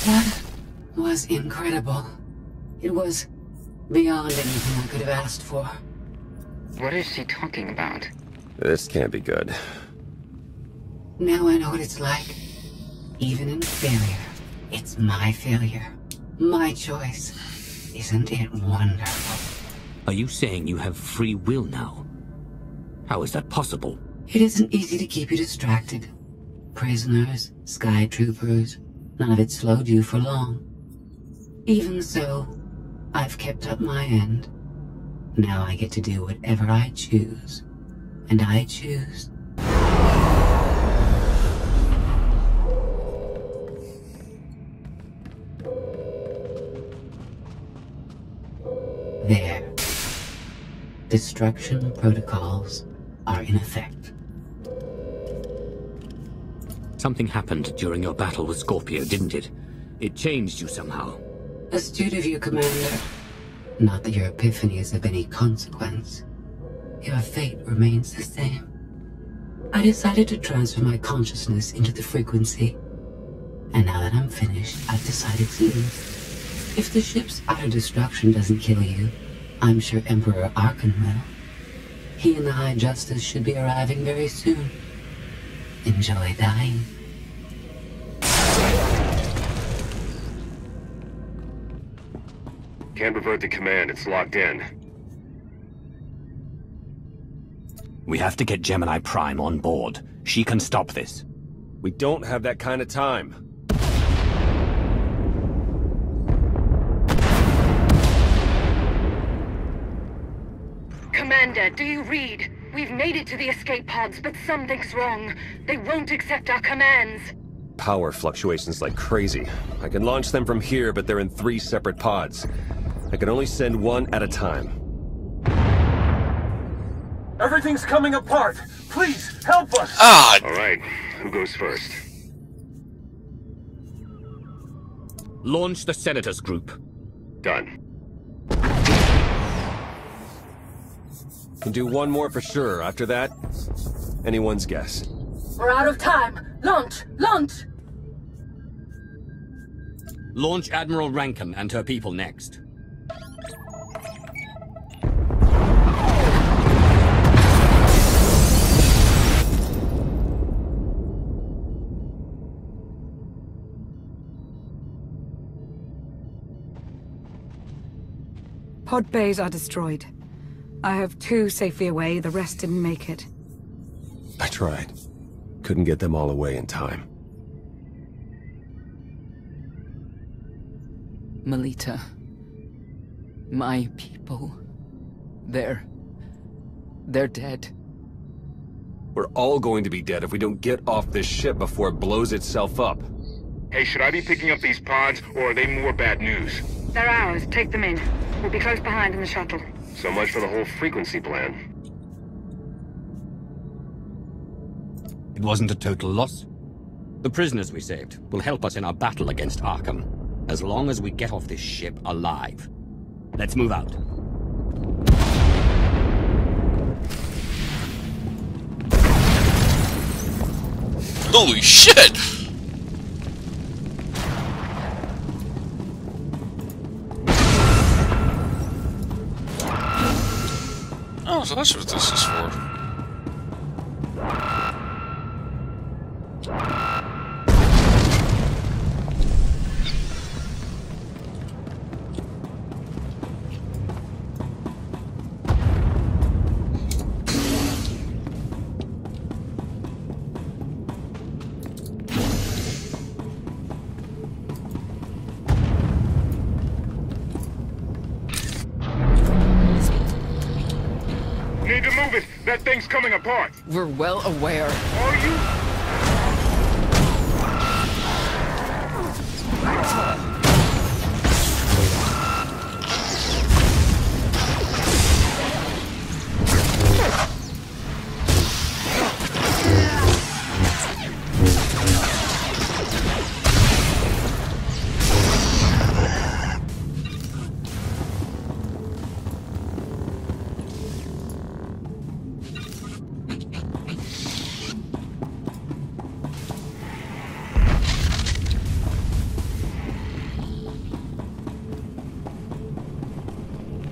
That was incredible. It was beyond anything I could have asked for. What is she talking about? This can't be good. Now I know what it's like. Even in failure, it's my failure. My choice. Isn't it wonderful? Are you saying you have free will now? How is that possible? It isn't easy to keep you distracted. Prisoners, sky troopers, none of it slowed you for long. Even so, I've kept up my end. Now I get to do whatever I choose. And I choose. There. Destruction protocols are in effect. Something happened during your battle with Scorpio, didn't it? It changed you somehow. Astute of you, Commander. Not that your epiphany is of any consequence. Your fate remains the same. I decided to transfer my consciousness into the frequency. And now that I'm finished, I've decided to. If the ship's auto-destruction doesn't kill you, I'm sure Emperor Archon will. He and the High Justice should be arriving very soon. Enjoy dying. Can't revert the command, it's locked in. We have to get Gemini Prime on board. She can stop this. We don't have that kind of time. Commander, do you read? We've made it to the escape pods, but something's wrong. They won't accept our commands. Power fluctuations like crazy. I can launch them from here, but they're in 3 separate pods. I can only send one at a time. Everything's coming apart. Please, help us! Ah! Alright, who goes first? Launch the Senators group. Done. Can do one more for sure. After that, anyone's guess. We're out of time. Launch! Launch! Launch Admiral Rankin and her people next. Pod bays are destroyed. I have 2 safely away, the rest didn't make it. I tried. Couldn't get them all away in time. Melita. My people. They're dead. We're all going to be dead if we don't get off this ship before it blows itself up. Hey, should I be picking up these pods, or are they more bad news? They're ours. Take them in. We'll be close behind in the shuttle. So much for the whole frequency plan. It wasn't a total loss. The prisoners we saved will help us in our battle against Arkham, as long as we get off this ship alive. Let's move out. Holy shit! Oh, so that's what this is for. Need to move it! That thing's coming apart! We're well aware. Are you?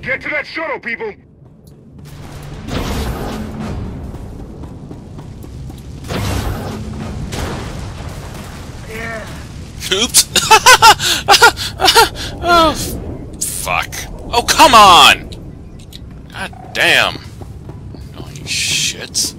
Get to that shuttle, people! Oops. Oh, fuck. Oh, come on! God damn. Oh, you shits.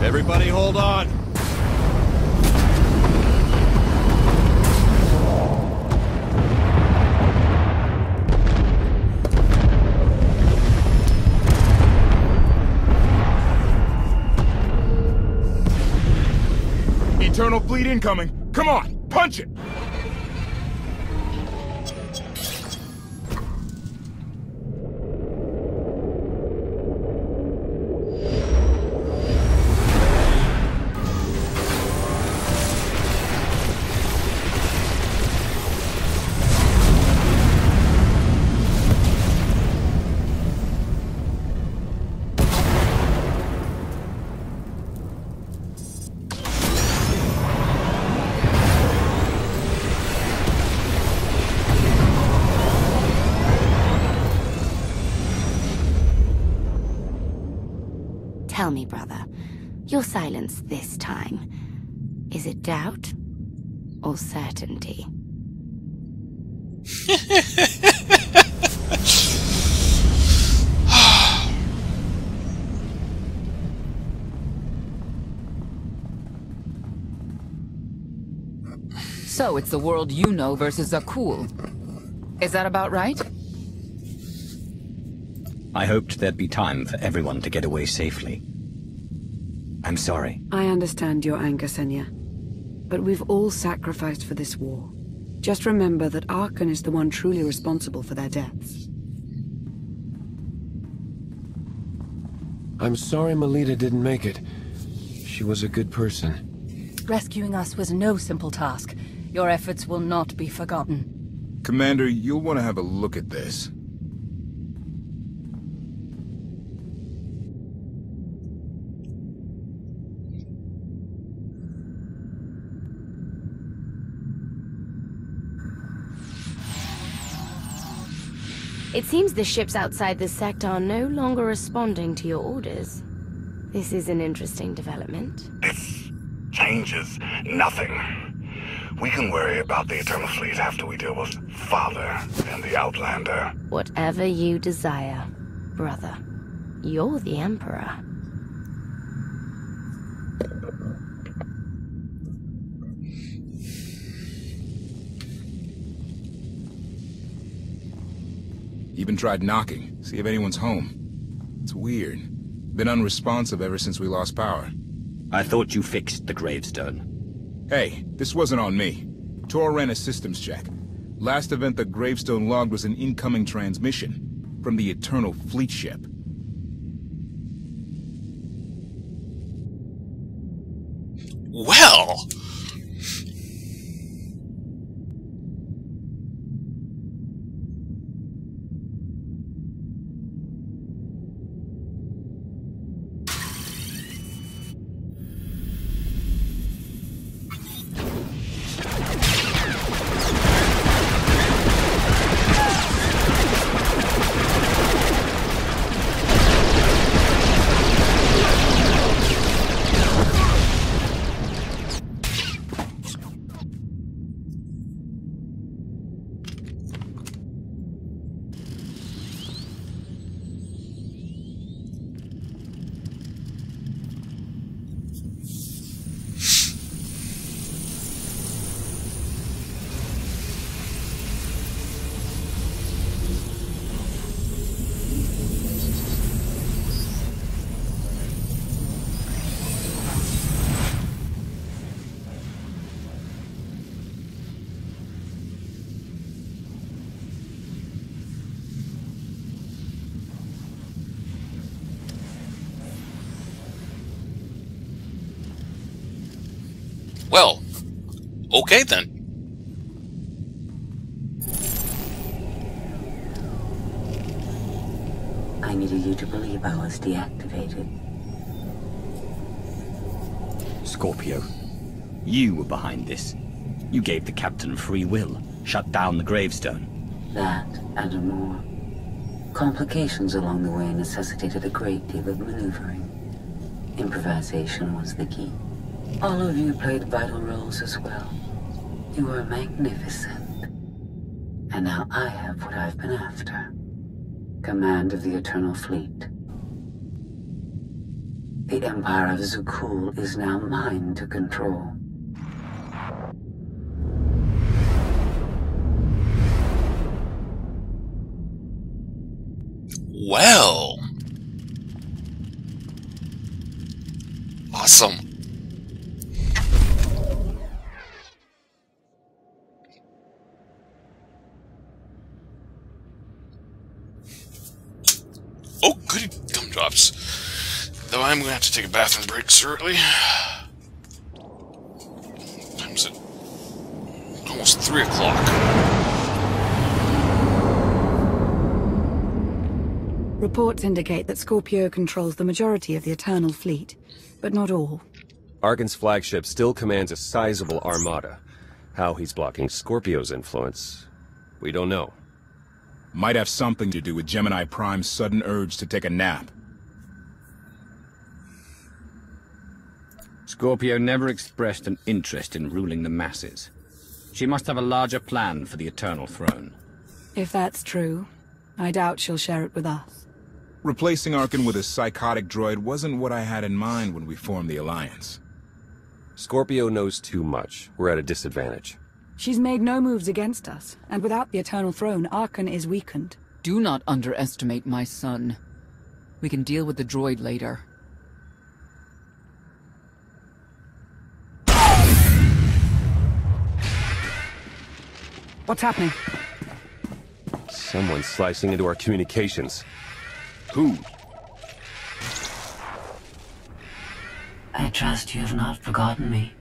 Everybody hold on. Eternal fleet incoming. Come on, punch it! Tell me, brother, your silence this time, is it doubt or certainty? So it's the world you know versus Zakul. Is that about right? I hoped there'd be time for everyone to get away safely. I'm sorry. I understand your anger, Senya. But we've all sacrificed for this war. Just remember that Arkan is the one truly responsible for their deaths. I'm sorry Melita didn't make it. She was a good person. Rescuing us was no simple task. Your efforts will not be forgotten. Commander, you'll want to have a look at this. It seems the ships outside this sector are no longer responding to your orders. This is an interesting development. This changes nothing. We can worry about the Eternal Fleet after we deal with Father and the Outlander. Whatever you desire, brother. You're the Emperor. Even tried knocking, see if anyone's home. It's weird. Been unresponsive ever since we lost power. I thought you fixed the gravestone. Hey, this wasn't on me. Tor ran a systems check. Last event the gravestone logged was an incoming transmission from the Eternal Fleet ship. Well... Well, okay then. I needed you to believe I was deactivated. Scorpio, you were behind this. You gave the captain free will, shut down the gravestone. That and more. Complications along the way necessitated a great deal of maneuvering. Improvisation was the key. All of you played vital roles as well. You were magnificent. And now I have what I've been after. Command of the Eternal Fleet. The Empire of Zukul is now mine to control. Well. Awesome. Oh, goody gumdrops. Though I'm going to have to take a bathroom break shortly. Time's it? Almost 3 o'clock. Reports indicate that Scorpio controls the majority of the Eternal Fleet, but not all. Arkan's flagship still commands a sizable armada. How he's blocking Scorpio's influence, we don't know. Might have something to do with Gemini Prime's sudden urge to take a nap. Scorpio never expressed an interest in ruling the masses. She must have a larger plan for the Eternal Throne. If that's true, I doubt she'll share it with us. Replacing Arkan with a psychotic droid wasn't what I had in mind when we formed the Alliance. Scorpio knows too much. We're at a disadvantage. She's made no moves against us, and without the Eternal Throne, Arkan is weakened. Do not underestimate my son. We can deal with the droid later. What's happening? Someone's slicing into our communications. Who? I trust you have not forgotten me.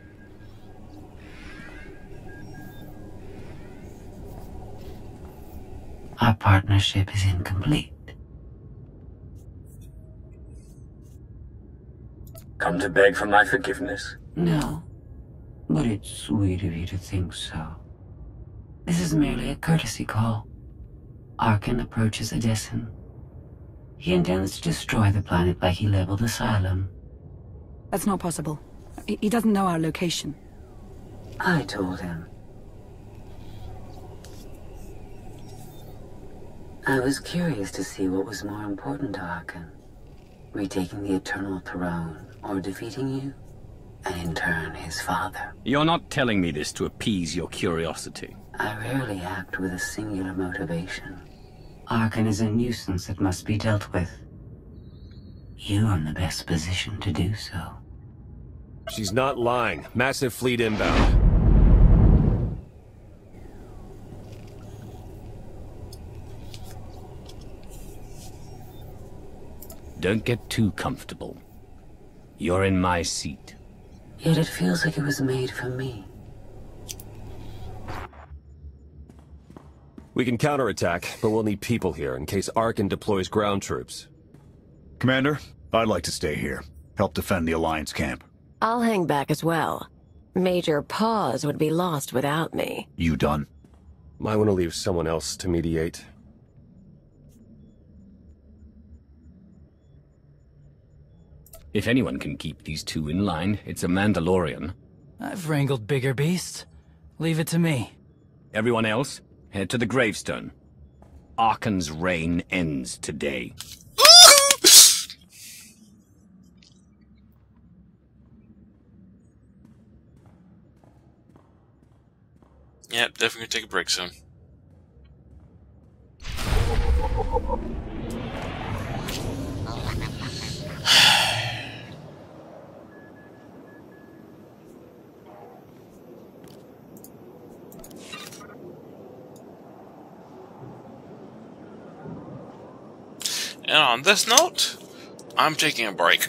Our partnership is incomplete. Come to beg for my forgiveness? No, but it's sweet of you to think so. This is merely a courtesy call. Arkan approaches Edison. He intends to destroy the planet like he leveled Asylum. That's not possible. He doesn't know our location. I told him. I was curious to see what was more important to Arkan. Retaking the Eternal Throne, or defeating you, and in turn his father. You're not telling me this to appease your curiosity. I rarely act with a singular motivation. Arkan is a nuisance that must be dealt with. You are in the best position to do so. She's not lying. Massive fleet inbound. Don't get too comfortable. You're in my seat. Yet it feels like it was made for me. We can counterattack, but we'll need people here in case Arkan deploys ground troops. Commander, I'd like to stay here. Help defend the Alliance camp. I'll hang back as well. Major Pause would be lost without me. You done? Might want to leave someone else to mediate. If anyone can keep these two in line, it's a Mandalorian. I've wrangled bigger beasts. Leave it to me. Everyone else, head to the gravestone. Arkan's reign ends today. Yep, definitely gonna take a break soon. And on this note, I'm taking a break.